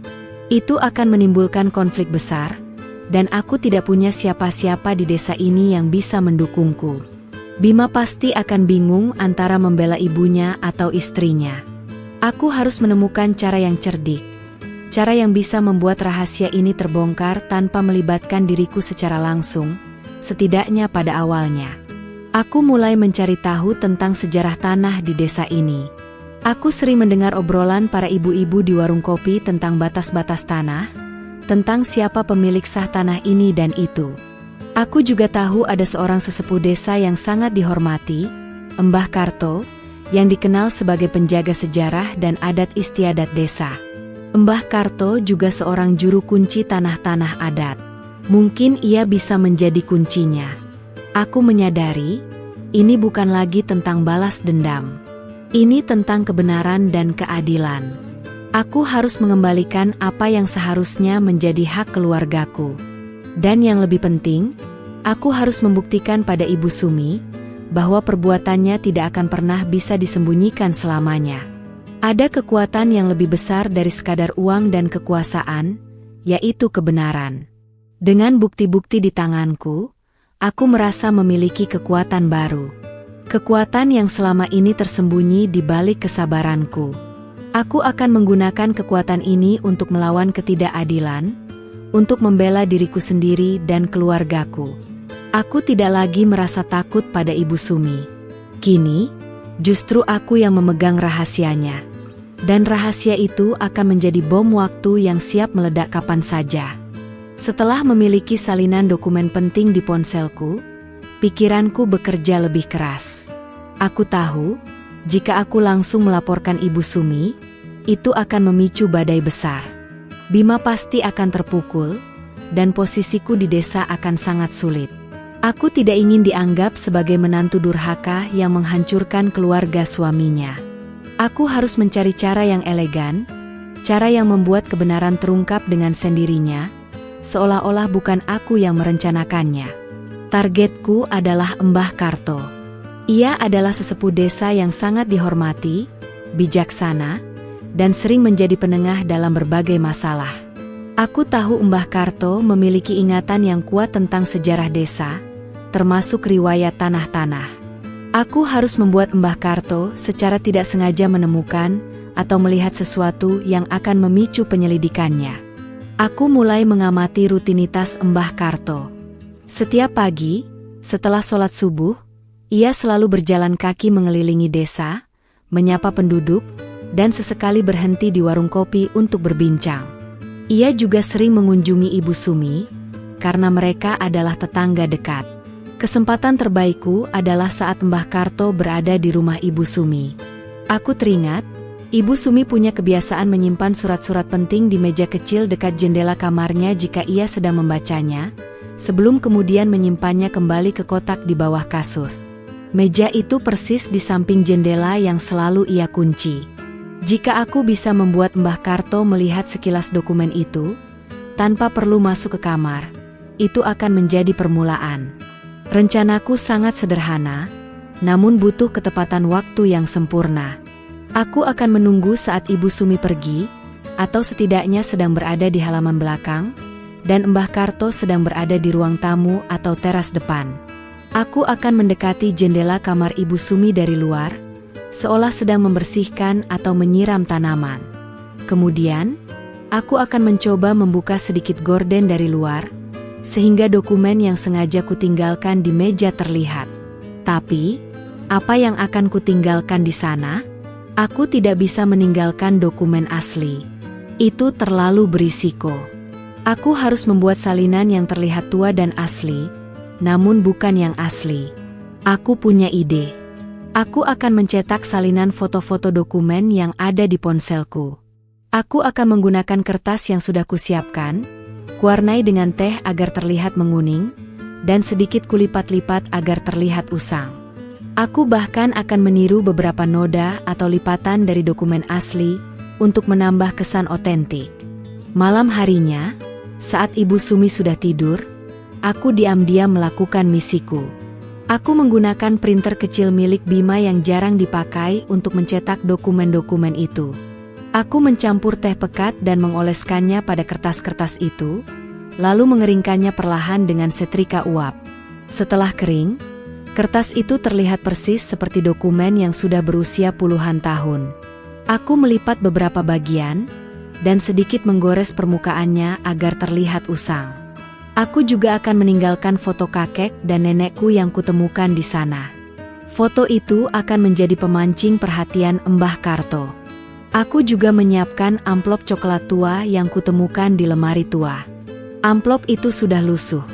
Itu akan menimbulkan konflik besar, dan aku tidak punya siapa-siapa di desa ini yang bisa mendukungku. Bima pasti akan bingung antara membela ibunya atau istrinya. Aku harus menemukan cara yang cerdik. Cara yang bisa membuat rahasia ini terbongkar tanpa melibatkan diriku secara langsung, setidaknya pada awalnya. Aku mulai mencari tahu tentang sejarah tanah di desa ini. Aku sering mendengar obrolan para ibu-ibu di warung kopi tentang batas-batas tanah, tentang siapa pemilik sah tanah ini dan itu. Aku juga tahu ada seorang sesepuh desa yang sangat dihormati, Mbah Karto, yang dikenal sebagai penjaga sejarah dan adat istiadat desa. Mbah Karto juga seorang juru kunci tanah-tanah adat. Mungkin ia bisa menjadi kuncinya. Aku menyadari, ini bukan lagi tentang balas dendam. Ini tentang kebenaran dan keadilan. Aku harus mengembalikan apa yang seharusnya menjadi hak keluargaku. Dan yang lebih penting, aku harus membuktikan pada Ibu Sumi bahwa perbuatannya tidak akan pernah bisa disembunyikan selamanya. Ada kekuatan yang lebih besar dari sekadar uang dan kekuasaan, yaitu kebenaran. Dengan bukti-bukti di tanganku, aku merasa memiliki kekuatan baru. Kekuatan yang selama ini tersembunyi di balik kesabaranku. Aku akan menggunakan kekuatan ini untuk melawan ketidakadilan, untuk membela diriku sendiri dan keluargaku. Aku tidak lagi merasa takut pada Ibu Sumi. Kini, justru aku yang memegang rahasianya. Dan rahasia itu akan menjadi bom waktu yang siap meledak kapan saja. Setelah memiliki salinan dokumen penting di ponselku, pikiranku bekerja lebih keras. Aku tahu, jika aku langsung melaporkan Ibu Sumi, itu akan memicu badai besar. Bima pasti akan terpukul, dan posisiku di desa akan sangat sulit. Aku tidak ingin dianggap sebagai menantu durhaka yang menghancurkan keluarga suaminya. Aku harus mencari cara yang elegan, cara yang membuat kebenaran terungkap dengan sendirinya, seolah-olah bukan aku yang merencanakannya. Targetku adalah Mbah Karto. Ia adalah sesepuh desa yang sangat dihormati, bijaksana, dan sering menjadi penengah dalam berbagai masalah. Aku tahu Mbah Karto memiliki ingatan yang kuat tentang sejarah desa, termasuk riwayat tanah-tanah. Aku harus membuat Mbah Karto secara tidak sengaja menemukan atau melihat sesuatu yang akan memicu penyelidikannya. Aku mulai mengamati rutinitas Mbah Karto. Setiap pagi, setelah sholat subuh, ia selalu berjalan kaki mengelilingi desa, menyapa penduduk, dan sesekali berhenti di warung kopi untuk berbincang. Ia juga sering mengunjungi Ibu Sumi, karena mereka adalah tetangga dekat. Kesempatan terbaikku adalah saat Mbah Karto berada di rumah Ibu Sumi. Aku teringat, Ibu Sumi punya kebiasaan menyimpan surat-surat penting di meja kecil dekat jendela kamarnya jika ia sedang membacanya, sebelum kemudian menyimpannya kembali ke kotak di bawah kasur. Meja itu persis di samping jendela yang selalu ia kunci. Jika aku bisa membuat Mbah Karto melihat sekilas dokumen itu, tanpa perlu masuk ke kamar, itu akan menjadi permulaan. Rencanaku sangat sederhana, namun butuh ketepatan waktu yang sempurna. Aku akan menunggu saat Ibu Sumi pergi, atau setidaknya sedang berada di halaman belakang, dan Mbah Karto sedang berada di ruang tamu atau teras depan. Aku akan mendekati jendela kamar Ibu Sumi dari luar, seolah sedang membersihkan atau menyiram tanaman. Kemudian, aku akan mencoba membuka sedikit gorden dari luar, sehingga dokumen yang sengaja kutinggalkan di meja terlihat. Tapi, apa yang akan kutinggalkan di sana? Aku tidak bisa meninggalkan dokumen asli. Itu terlalu berisiko. Aku harus membuat salinan yang terlihat tua dan asli, namun bukan yang asli. Aku punya ide. Aku akan mencetak salinan foto-foto dokumen yang ada di ponselku. Aku akan menggunakan kertas yang sudah kusiapkan, kuwarnai dengan teh agar terlihat menguning, dan sedikit kulipat-lipat agar terlihat usang. Aku bahkan akan meniru beberapa noda atau lipatan dari dokumen asli untuk menambah kesan otentik. Malam harinya, saat Ibu Sumi sudah tidur, aku diam-diam melakukan misiku. Aku menggunakan printer kecil milik Bima yang jarang dipakai untuk mencetak dokumen-dokumen itu. Aku mencampur teh pekat dan mengoleskannya pada kertas-kertas itu, lalu mengeringkannya perlahan dengan setrika uap. Setelah kering, kertas itu terlihat persis seperti dokumen yang sudah berusia puluhan tahun. Aku melipat beberapa bagian, dan sedikit menggores permukaannya agar terlihat usang. Aku juga akan meninggalkan foto kakek dan nenekku yang kutemukan di sana. Foto itu akan menjadi pemancing perhatian Mbah Karto. Aku juga menyiapkan amplop coklat tua yang kutemukan di lemari tua. Amplop itu sudah lusuh.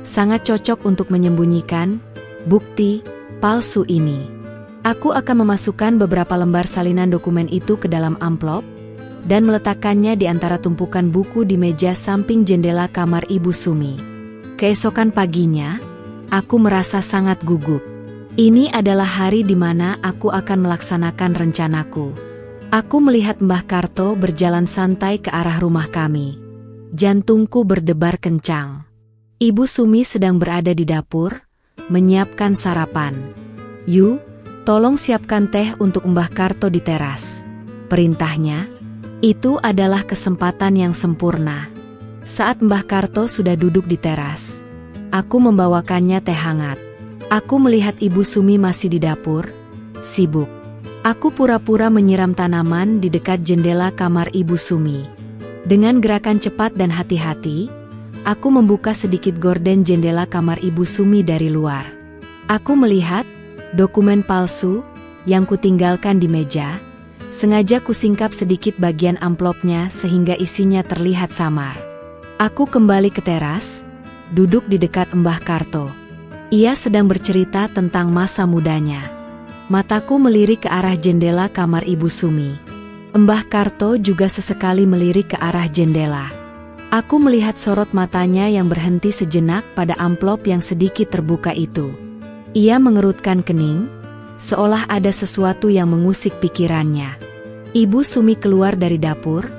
Sangat cocok untuk menyembunyikan bukti palsu ini. Aku akan memasukkan beberapa lembar salinan dokumen itu ke dalam amplop, dan meletakkannya di antara tumpukan buku di meja samping jendela kamar Ibu Sumi. Keesokan paginya, aku merasa sangat gugup. Ini adalah hari di mana aku akan melaksanakan rencanaku. Aku melihat Mbah Karto berjalan santai ke arah rumah kami. Jantungku berdebar kencang. Ibu Sumi sedang berada di dapur, menyiapkan sarapan. "Yu, tolong siapkan teh untuk Mbah Karto di teras," perintahnya. Itu adalah kesempatan yang sempurna. Saat Mbah Karto sudah duduk di teras, aku membawakannya teh hangat. Aku melihat Ibu Sumi masih di dapur, sibuk. Aku pura-pura menyiram tanaman di dekat jendela kamar Ibu Sumi. Dengan gerakan cepat dan hati-hati, aku membuka sedikit gorden jendela kamar Ibu Sumi dari luar. Aku melihat dokumen palsu yang kutinggalkan di meja. Sengaja kusingkap sedikit bagian amplopnya sehingga isinya terlihat samar. Aku kembali ke teras, duduk di dekat Mbah Karto. Ia sedang bercerita tentang masa mudanya. Mataku melirik ke arah jendela kamar Ibu Sumi. Mbah Karto juga sesekali melirik ke arah jendela. Aku melihat sorot matanya yang berhenti sejenak pada amplop yang sedikit terbuka itu. Ia mengerutkan kening, seolah ada sesuatu yang mengusik pikirannya. Ibu Sumi keluar dari dapur,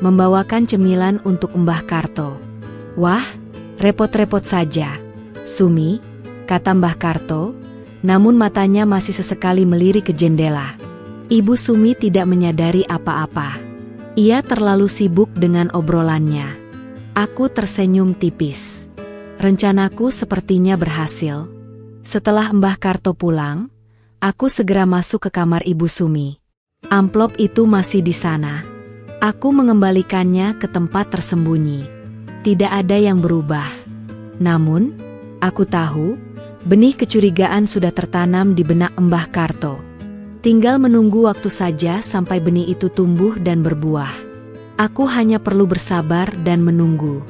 membawakan cemilan untuk Mbah Karto. "Wah, repot-repot saja. Sumi, kata Mbah Karto, namun matanya masih sesekali melirik ke jendela. Ibu Sumi tidak menyadari apa-apa. Ia terlalu sibuk dengan obrolannya. Aku tersenyum tipis. Rencanaku sepertinya berhasil. Setelah Mbah Karto pulang, aku segera masuk ke kamar Ibu Sumi. Amplop itu masih di sana. Aku mengembalikannya ke tempat tersembunyi. Tidak ada yang berubah. Namun, aku tahu, benih kecurigaan sudah tertanam di benak Mbah Karto. Tinggal menunggu waktu saja sampai benih itu tumbuh dan berbuah. Aku hanya perlu bersabar dan menunggu.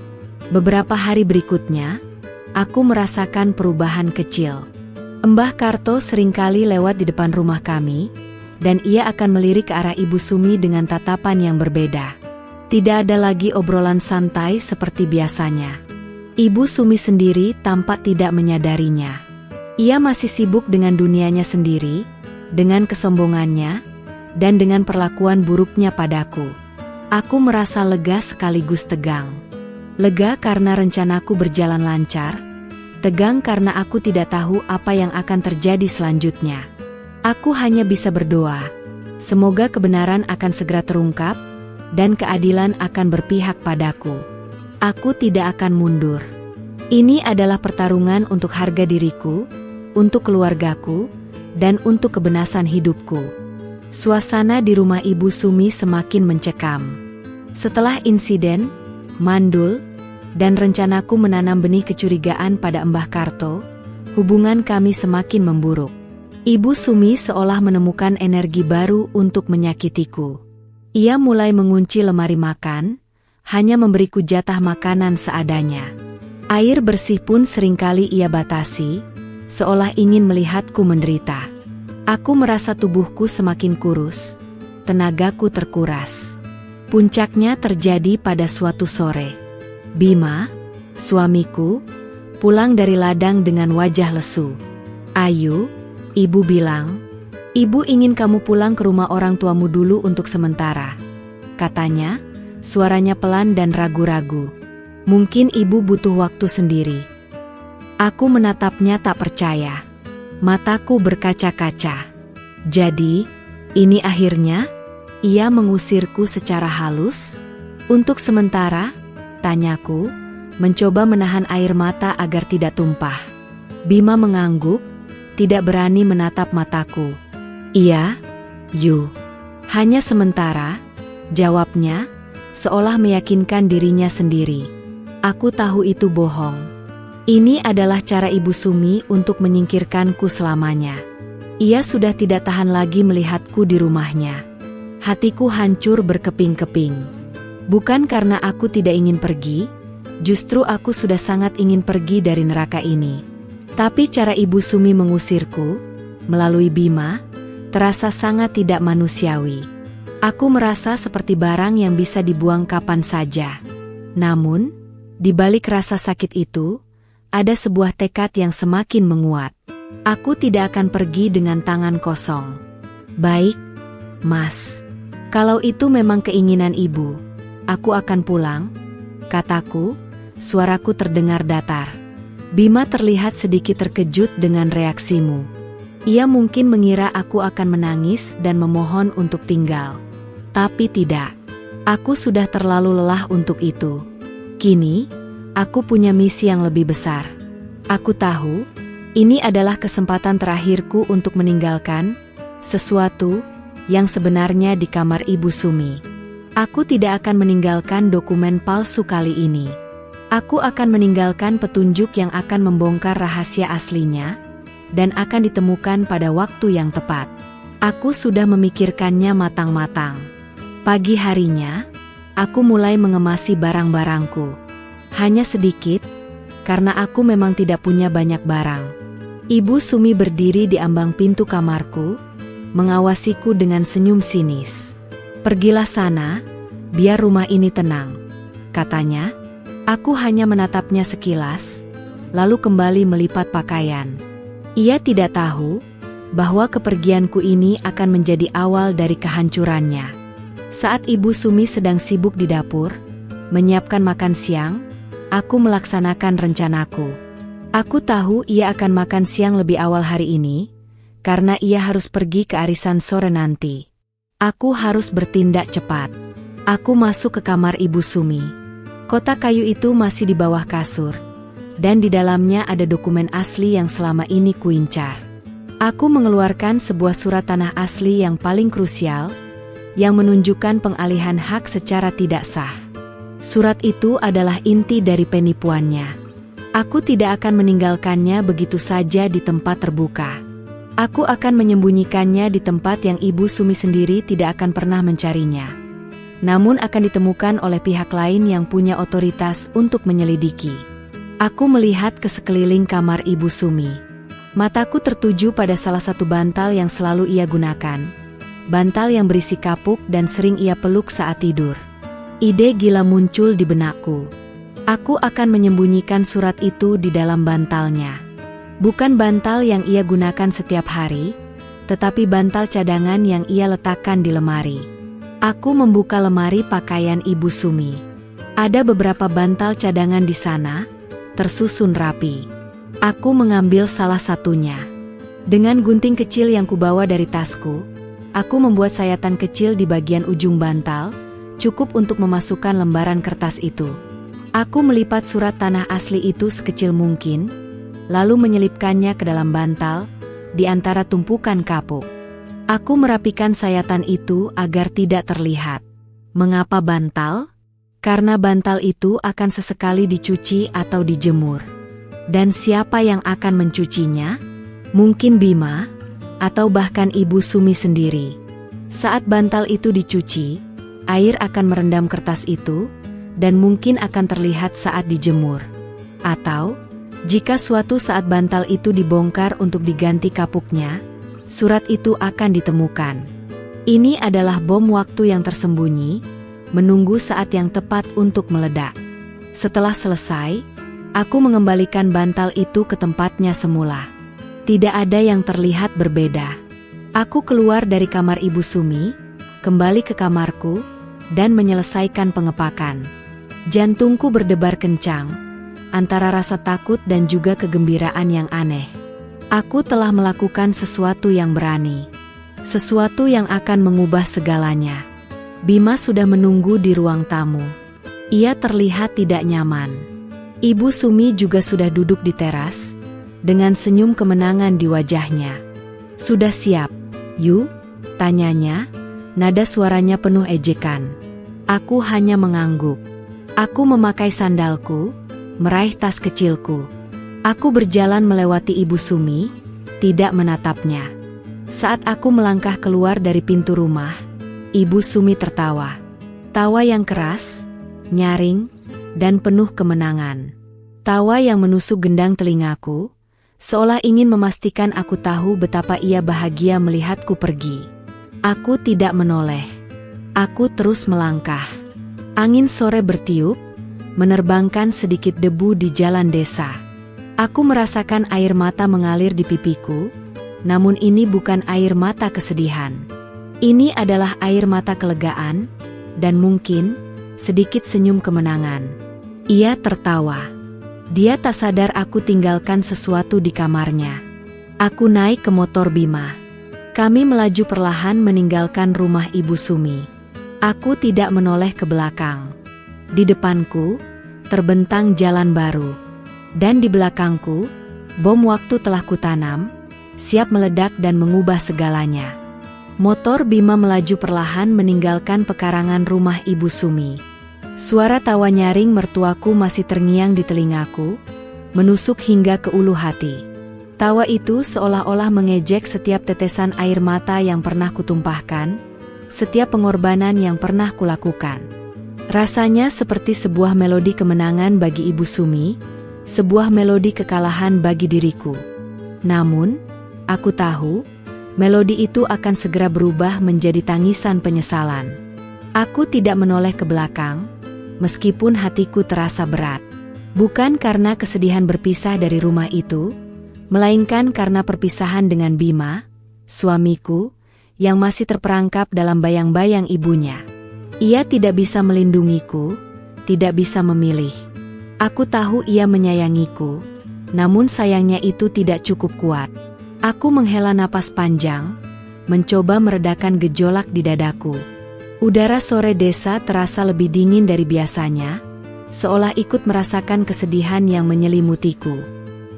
Beberapa hari berikutnya, aku merasakan perubahan kecil. Mbah Karto seringkali lewat di depan rumah kami, dan ia akan melirik ke arah Ibu Sumi dengan tatapan yang berbeda. Tidak ada lagi obrolan santai seperti biasanya. Ibu Sumi sendiri tampak tidak menyadarinya. Ia masih sibuk dengan dunianya sendiri, dengan kesombongannya, dan dengan perlakuan buruknya padaku. Aku merasa lega sekaligus tegang. Lega karena rencanaku berjalan lancar, tegang karena aku tidak tahu apa yang akan terjadi selanjutnya. Aku hanya bisa berdoa, semoga kebenaran akan segera terungkap, dan keadilan akan berpihak padaku. Aku tidak akan mundur. Ini adalah pertarungan untuk harga diriku, untuk keluargaku, dan untuk kebenasan hidupku. Suasana di rumah Ibu Sumi semakin mencekam. Setelah insiden, mandul, dan rencanaku menanam benih kecurigaan pada Mbah Karto, hubungan kami semakin memburuk. Ibu Sumi seolah menemukan energi baru untuk menyakitiku. Ia mulai mengunci lemari makan, hanya memberiku jatah makanan seadanya. Air bersih pun seringkali ia batasi, seolah ingin melihatku menderita. Aku merasa tubuhku semakin kurus, tenagaku terkuras. Puncaknya terjadi pada suatu sore. Bima, suamiku, pulang dari ladang dengan wajah lesu. "Ayu," ibu bilang, "ibu ingin kamu pulang ke rumah orang tuamu dulu untuk sementara," katanya, suaranya pelan dan ragu-ragu. "Mungkin ibu butuh waktu sendiri." Aku menatapnya tak percaya. Mataku berkaca-kaca. "Jadi, ini akhirnya?" Ia mengusirku secara halus. "Untuk sementara?" tanyaku, mencoba menahan air mata agar tidak tumpah. Bima mengangguk, tidak berani menatap mataku. "Iya, Yu. Hanya sementara," jawabnya, seolah meyakinkan dirinya sendiri. Aku tahu itu bohong. Ini adalah cara Ibu Sumi untuk menyingkirkanku selamanya. Ia sudah tidak tahan lagi melihatku di rumahnya. Hatiku hancur berkeping-keping. Bukan karena aku tidak ingin pergi, justru aku sudah sangat ingin pergi dari neraka ini. Tapi cara Ibu Sumi mengusirku, melalui Bima, terasa sangat tidak manusiawi. Aku merasa seperti barang yang bisa dibuang kapan saja. Namun, di balik rasa sakit itu, ada sebuah tekad yang semakin menguat. Aku tidak akan pergi dengan tangan kosong. "Baik, Mas. Kalau itu memang keinginan ibu, aku akan pulang," kataku, suaraku terdengar datar. Bima terlihat sedikit terkejut dengan reaksimu. Ia mungkin mengira aku akan menangis dan memohon untuk tinggal. Tapi tidak. Aku sudah terlalu lelah untuk itu. Kini, aku punya misi yang lebih besar. Aku tahu, ini adalah kesempatan terakhirku untuk meninggalkan sesuatu yang sebenarnya di kamar Ibu Sumi. Aku tidak akan meninggalkan dokumen palsu kali ini. Aku akan meninggalkan petunjuk yang akan membongkar rahasia aslinya, dan akan ditemukan pada waktu yang tepat. Aku sudah memikirkannya matang-matang. Pagi harinya, aku mulai mengemasi barang-barangku. Hanya sedikit, karena aku memang tidak punya banyak barang. Ibu Sumi berdiri di ambang pintu kamarku, mengawasiku dengan senyum sinis. "Pergilah sana, biar rumah ini tenang," katanya. Aku hanya menatapnya sekilas, lalu kembali melipat pakaian. Ia tidak tahu bahwa kepergianku ini akan menjadi awal dari kehancurannya. Saat Ibu Sumi sedang sibuk di dapur, menyiapkan makan siang, aku melaksanakan rencanaku. Aku tahu ia akan makan siang lebih awal hari ini, karena ia harus pergi ke arisan sore nanti. Aku harus bertindak cepat. Aku masuk ke kamar Ibu Sumi. Kotak kayu itu masih di bawah kasur, dan di dalamnya ada dokumen asli yang selama ini kuincar. Aku mengeluarkan sebuah surat tanah asli yang paling krusial, yang menunjukkan pengalihan hak secara tidak sah. Surat itu adalah inti dari penipuannya. Aku tidak akan meninggalkannya begitu saja di tempat terbuka. Aku akan menyembunyikannya di tempat yang Ibu Sumi sendiri tidak akan pernah mencarinya. Namun akan ditemukan oleh pihak lain yang punya otoritas untuk menyelidiki. Aku melihat ke sekeliling kamar Ibu Sumi. Mataku tertuju pada salah satu bantal yang selalu ia gunakan. Bantal yang berisi kapuk dan sering ia peluk saat tidur. Ide gila muncul di benakku. Aku akan menyembunyikan surat itu di dalam bantalnya. Bukan bantal yang ia gunakan setiap hari, tetapi bantal cadangan yang ia letakkan di lemari. Aku membuka lemari pakaian Ibu Sumi. Ada beberapa bantal cadangan di sana, tersusun rapi. Aku mengambil salah satunya. Dengan gunting kecil yang kubawa dari tasku, aku membuat sayatan kecil di bagian ujung bantal, cukup untuk memasukkan lembaran kertas itu. Aku melipat surat tanah asli itu sekecil mungkin, lalu menyelipkannya ke dalam bantal, di antara tumpukan kapuk. Aku merapikan sayatan itu agar tidak terlihat. Mengapa bantal? Karena bantal itu akan sesekali dicuci atau dijemur. Dan siapa yang akan mencucinya? Mungkin Bima, atau bahkan Ibu Sumi sendiri. Saat bantal itu dicuci, air akan merendam kertas itu, dan mungkin akan terlihat saat dijemur. Atau, jika suatu saat bantal itu dibongkar untuk diganti kapuknya, surat itu akan ditemukan. Ini adalah bom waktu yang tersembunyi, menunggu saat yang tepat untuk meledak. Setelah selesai, aku mengembalikan bantal itu ke tempatnya semula. Tidak ada yang terlihat berbeda. Aku keluar dari kamar Ibu Sumi, kembali ke kamarku, dan menyelesaikan pengepakan. Jantungku berdebar kencang, antara rasa takut dan juga kegembiraan yang aneh. Aku telah melakukan sesuatu yang berani. Sesuatu yang akan mengubah segalanya. Bima sudah menunggu di ruang tamu. Ia terlihat tidak nyaman. Ibu Sumi juga sudah duduk di teras, dengan senyum kemenangan di wajahnya. "Sudah siap, Yu?" tanyanya, nada suaranya penuh ejekan. Aku hanya mengangguk. Aku memakai sandalku, meraih tas kecilku. Aku berjalan melewati Ibu Sumi, tidak menatapnya. Saat aku melangkah keluar dari pintu rumah, Ibu Sumi tertawa. Tawa yang keras, nyaring, dan penuh kemenangan. Tawa yang menusuk gendang telingaku, seolah ingin memastikan aku tahu betapa ia bahagia melihatku pergi. Aku tidak menoleh. Aku terus melangkah. Angin sore bertiup, menerbangkan sedikit debu di jalan desa. Aku merasakan air mata mengalir di pipiku, namun ini bukan air mata kesedihan. Ini adalah air mata kelegaan, dan mungkin sedikit senyum kemenangan. Ia tertawa. Dia tak sadar aku tinggalkan sesuatu di kamarnya. Aku naik ke motor Bima. Kami melaju perlahan meninggalkan rumah Ibu Sumi. Aku tidak menoleh ke belakang. Di depanku, terbentang jalan baru. Dan di belakangku, bom waktu telah kutanam, siap meledak dan mengubah segalanya. Motor Bima melaju perlahan meninggalkan pekarangan rumah Ibu Sumi. Suara tawa nyaring mertuaku masih terngiang di telingaku, menusuk hingga ke ulu hati. Tawa itu seolah-olah mengejek setiap tetesan air mata yang pernah kutumpahkan, setiap pengorbanan yang pernah kulakukan. Rasanya seperti sebuah melodi kemenangan bagi Ibu Sumi, sebuah melodi kekalahan bagi diriku. Namun, aku tahu, melodi itu akan segera berubah menjadi tangisan penyesalan. Aku tidak menoleh ke belakang, meskipun hatiku terasa berat. Bukan karena kesedihan berpisah dari rumah itu, melainkan karena perpisahan dengan Bima, suamiku, yang masih terperangkap dalam bayang-bayang ibunya. Ia tidak bisa melindungiku, tidak bisa memilih. Aku tahu ia menyayangiku, Namun sayangnya itu tidak cukup kuat. Aku menghela napas panjang, mencoba meredakan gejolak di dadaku. Udara sore desa terasa lebih dingin dari biasanya, seolah ikut merasakan kesedihan yang menyelimutiku.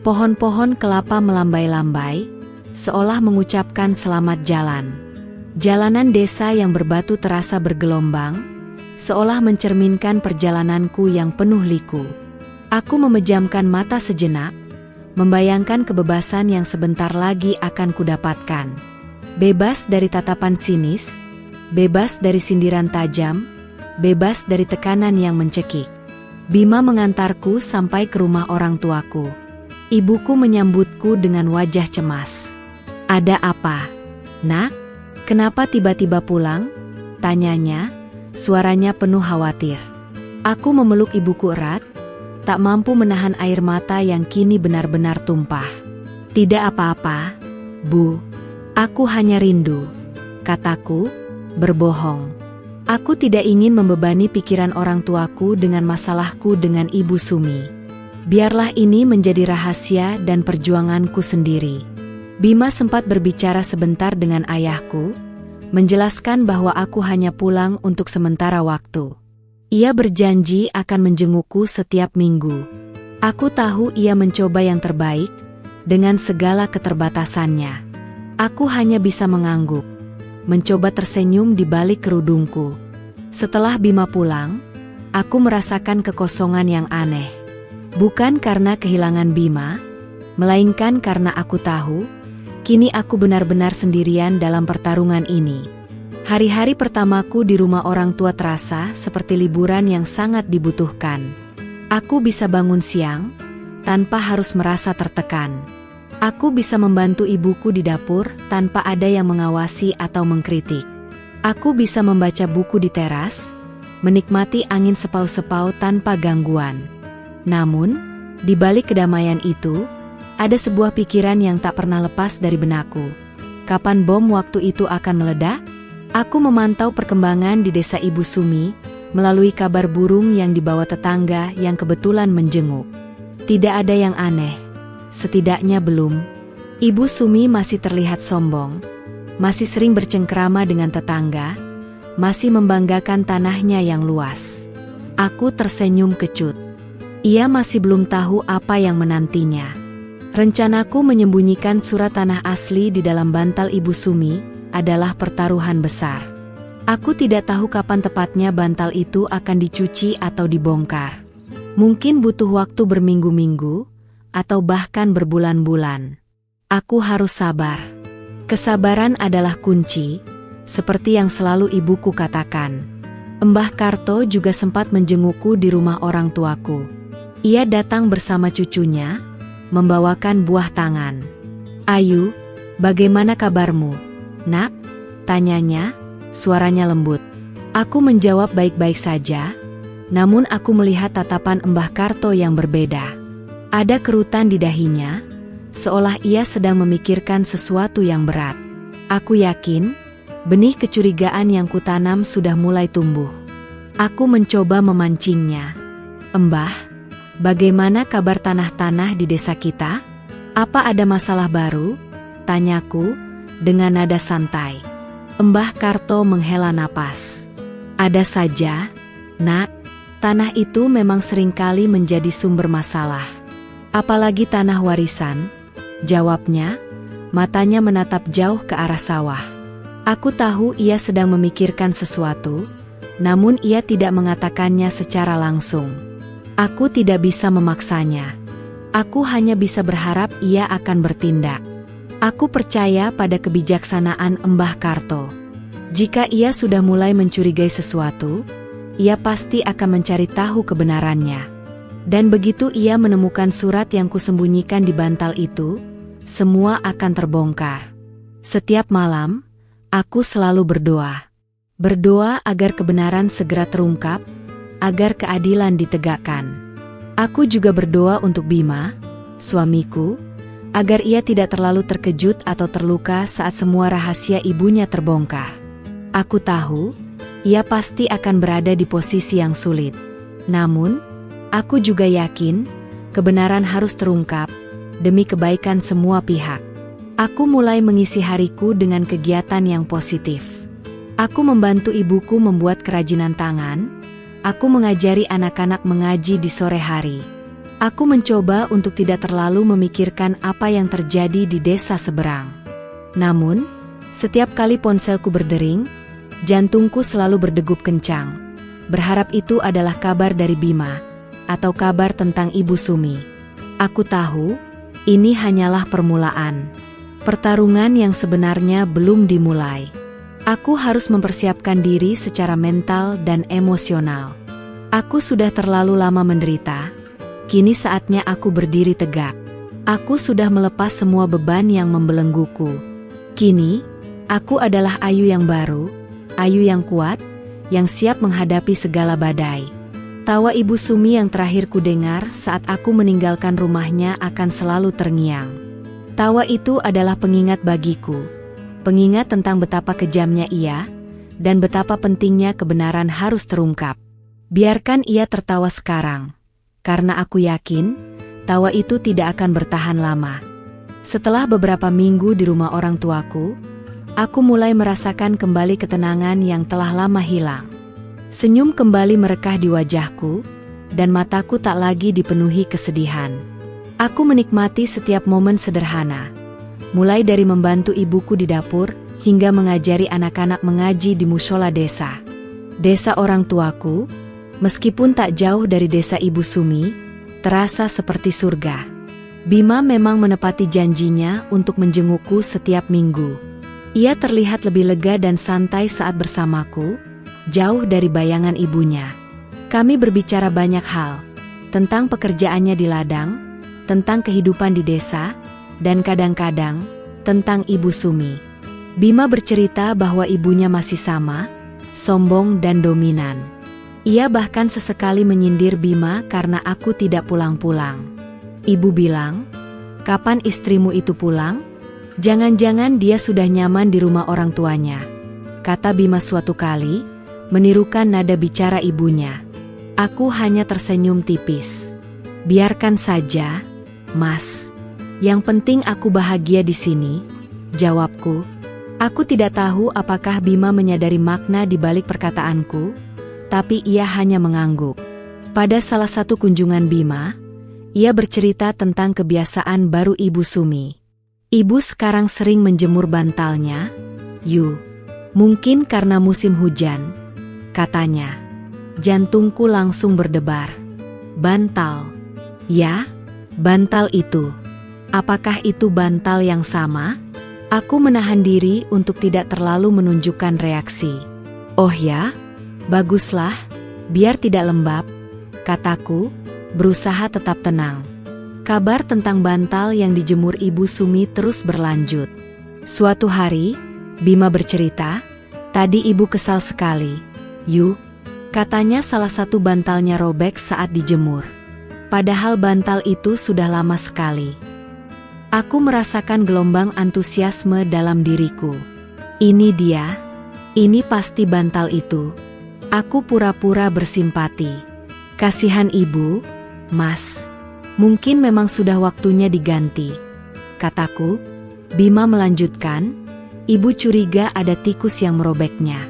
Pohon-pohon kelapa melambai-lambai, seolah mengucapkan selamat jalan. Jalanan desa yang berbatu terasa bergelombang, seolah mencerminkan perjalananku yang penuh liku. Aku memejamkan mata sejenak, membayangkan kebebasan yang sebentar lagi akan kudapatkan. Bebas dari tatapan sinis, bebas dari sindiran tajam, bebas dari tekanan yang mencekik. Bima mengantarku sampai ke rumah orang tuaku. Ibuku menyambutku dengan wajah cemas. "Ada apa, Nak? Kenapa tiba-tiba pulang?" tanyanya, suaranya penuh khawatir. Aku memeluk ibuku erat, tak mampu menahan air mata yang kini benar-benar tumpah. "Tidak apa-apa, Bu. Aku hanya rindu," kataku, berbohong. Aku tidak ingin membebani pikiran orang tuaku dengan masalahku dengan Ibu Sumi. Biarlah ini menjadi rahasia dan perjuanganku sendiri. Bima sempat berbicara sebentar dengan ayahku, menjelaskan bahwa aku hanya pulang untuk sementara waktu. Ia berjanji akan menjengukku setiap minggu. Aku tahu ia mencoba yang terbaik, dengan segala keterbatasannya. Aku hanya bisa mengangguk, mencoba tersenyum di balik kerudungku. Setelah Bima pulang, aku merasakan kekosongan yang aneh. Bukan karena kehilangan Bima, melainkan karena aku tahu, kini aku benar-benar sendirian dalam pertarungan ini. Hari-hari pertamaku di rumah orang tua terasa seperti liburan yang sangat dibutuhkan. Aku bisa bangun siang, tanpa harus merasa tertekan. Aku bisa membantu ibuku di dapur tanpa ada yang mengawasi atau mengkritik. Aku bisa membaca buku di teras, menikmati angin sepau-sepau tanpa gangguan. Namun, di balik kedamaian itu, ada sebuah pikiran yang tak pernah lepas dari benakku. Kapan bom waktu itu akan meledak? Aku memantau perkembangan di desa Ibu Sumi melalui kabar burung yang dibawa tetangga yang kebetulan menjenguk. Tidak ada yang aneh, setidaknya belum. Ibu Sumi masih terlihat sombong, masih sering bercengkrama dengan tetangga, masih membanggakan tanahnya yang luas. Aku tersenyum kecut. Ia masih belum tahu apa yang menantinya. Rencanaku menyembunyikan surat tanah asli di dalam bantal Ibu Sumi adalah pertaruhan besar. Aku tidak tahu kapan tepatnya bantal itu akan dicuci atau dibongkar. Mungkin butuh waktu berminggu-minggu, atau bahkan berbulan-bulan. Aku harus sabar. Kesabaran adalah kunci, seperti yang selalu ibuku katakan. Mbah Karto juga sempat menjengukku di rumah orang tuaku. Ia datang bersama cucunya, membawakan buah tangan. "Ayu, bagaimana kabarmu, Nak?" tanyanya, suaranya lembut. Aku menjawab baik-baik saja, namun aku melihat tatapan Mbah Karto yang berbeda. Ada kerutan di dahinya, seolah ia sedang memikirkan sesuatu yang berat. Aku yakin, benih kecurigaan yang kutanam sudah mulai tumbuh. Aku mencoba memancingnya. "Mbah, bagaimana kabar tanah-tanah di desa kita? Apa ada masalah baru?" tanyaku dengan nada santai. Mbah Karto menghela napas. "Ada saja, Nak. Tanah itu memang seringkali menjadi sumber masalah. Apalagi tanah warisan," jawabnya, matanya menatap jauh ke arah sawah. Aku tahu ia sedang memikirkan sesuatu, namun ia tidak mengatakannya secara langsung. Aku tidak bisa memaksanya. Aku hanya bisa berharap ia akan bertindak. Aku percaya pada kebijaksanaan Mbah Karto. Jika ia sudah mulai mencurigai sesuatu, ia pasti akan mencari tahu kebenarannya. Dan begitu ia menemukan surat yang kusembunyikan di bantal itu, semua akan terbongkar. Setiap malam, aku selalu berdoa. Berdoa agar kebenaran segera terungkap, agar keadilan ditegakkan. Aku juga berdoa untuk Bima, suamiku, agar ia tidak terlalu terkejut atau terluka saat semua rahasia ibunya terbongkar. Aku tahu, ia pasti akan berada di posisi yang sulit. Namun, aku juga yakin, kebenaran harus terungkap, demi kebaikan semua pihak. Aku mulai mengisi hariku dengan kegiatan yang positif. Aku membantu ibuku membuat kerajinan tangan. Aku mengajari anak-anak mengaji di sore hari. Aku mencoba untuk tidak terlalu memikirkan apa yang terjadi di desa seberang. Namun, setiap kali ponselku berdering, jantungku selalu berdegup kencang. Berharap itu adalah kabar dari Bima, atau kabar tentang Ibu Sumi. Aku tahu, ini hanyalah permulaan. Pertarungan yang sebenarnya belum dimulai. Aku harus mempersiapkan diri secara mental dan emosional. Aku sudah terlalu lama menderita. Kini saatnya aku berdiri tegak. Aku sudah melepas semua beban yang membelengguku. Kini, aku adalah Ayu yang baru, Ayu yang kuat, yang siap menghadapi segala badai. Tawa Ibu Sumi yang terakhir kudengar saat aku meninggalkan rumahnya akan selalu terngiang. Tawa itu adalah pengingat bagiku, pengingat tentang betapa kejamnya ia, dan betapa pentingnya kebenaran harus terungkap. Biarkan ia tertawa sekarang, karena aku yakin, tawa itu tidak akan bertahan lama. Setelah beberapa minggu di rumah orang tuaku, aku mulai merasakan kembali ketenangan yang telah lama hilang. Senyum kembali merekah di wajahku, dan mataku tak lagi dipenuhi kesedihan. Aku menikmati setiap momen sederhana, mulai dari membantu ibuku di dapur, hingga mengajari anak-anak mengaji di mushola desa. Desa orang tuaku, meskipun tak jauh dari desa Ibu Sumi, terasa seperti surga. Bima memang menepati janjinya untuk menjengukku setiap minggu. Ia terlihat lebih lega dan santai saat bersamaku, jauh dari bayangan ibunya. Kami berbicara banyak hal, tentang pekerjaannya di ladang, tentang kehidupan di desa, dan kadang-kadang, tentang Ibu Sumi. Bima bercerita bahwa ibunya masih sama, sombong dan dominan. Ia bahkan sesekali menyindir Bima karena aku tidak pulang-pulang. Ibu bilang, "Kapan istrimu itu pulang? Jangan-jangan dia sudah nyaman di rumah orang tuanya," kata Bima suatu kali, menirukan nada bicara ibunya. Aku hanya tersenyum tipis. "Biarkan saja, Mas. Yang penting aku bahagia di sini," jawabku. Aku tidak tahu apakah Bima menyadari makna di balik perkataanku, tapi ia hanya mengangguk. Pada salah satu kunjungan Bima, ia bercerita tentang kebiasaan baru Ibu Sumi. "Ibu sekarang sering menjemur bantalnya, Yu. Mungkin karena musim hujan," katanya. Jantungku langsung berdebar. Bantal. Ya, bantal itu. Apakah itu bantal yang sama? Aku menahan diri untuk tidak terlalu menunjukkan reaksi. "Oh ya? Baguslah, biar tidak lembab," kataku, berusaha tetap tenang. Kabar tentang bantal yang dijemur Ibu Sumi terus berlanjut. Suatu hari, Bima bercerita, "Tadi ibu kesal sekali, Yu," katanya salah satu bantalnya robek saat dijemur. Padahal bantal itu sudah lama sekali. Aku merasakan gelombang antusiasme dalam diriku. Ini dia, ini pasti bantal itu. Aku pura-pura bersimpati. "Kasihan ibu, Mas. Mungkin memang sudah waktunya diganti," kataku. Bima melanjutkan, "Ibu curiga ada tikus yang merobeknya.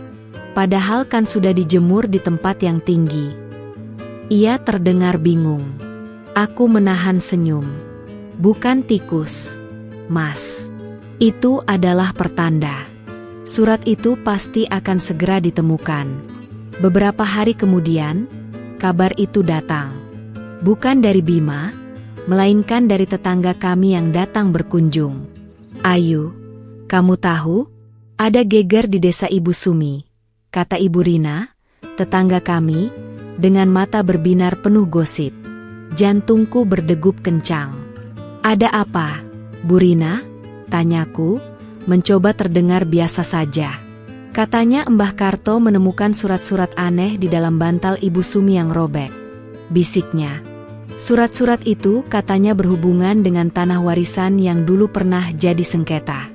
Padahal kan sudah dijemur di tempat yang tinggi." Ia terdengar bingung. Aku menahan senyum. "Bukan tikus, Mas. Itu adalah pertanda. Surat itu pasti akan segera ditemukan." Beberapa hari kemudian, kabar itu datang. Bukan dari Bima, melainkan dari tetangga kami yang datang berkunjung. "Ayu, kamu tahu? Ada geger di desa Ibu Sumi," kata Ibu Rina, tetangga kami, dengan mata berbinar penuh gosip. Jantungku berdegup kencang. "Ada apa, Bu Rina?" tanyaku, mencoba terdengar biasa saja. Katanya Mbah Karto menemukan surat-surat aneh di dalam bantal Ibu Sumi yang robek. Bisiknya. Surat-surat itu katanya berhubungan dengan tanah warisan yang dulu pernah jadi sengketa.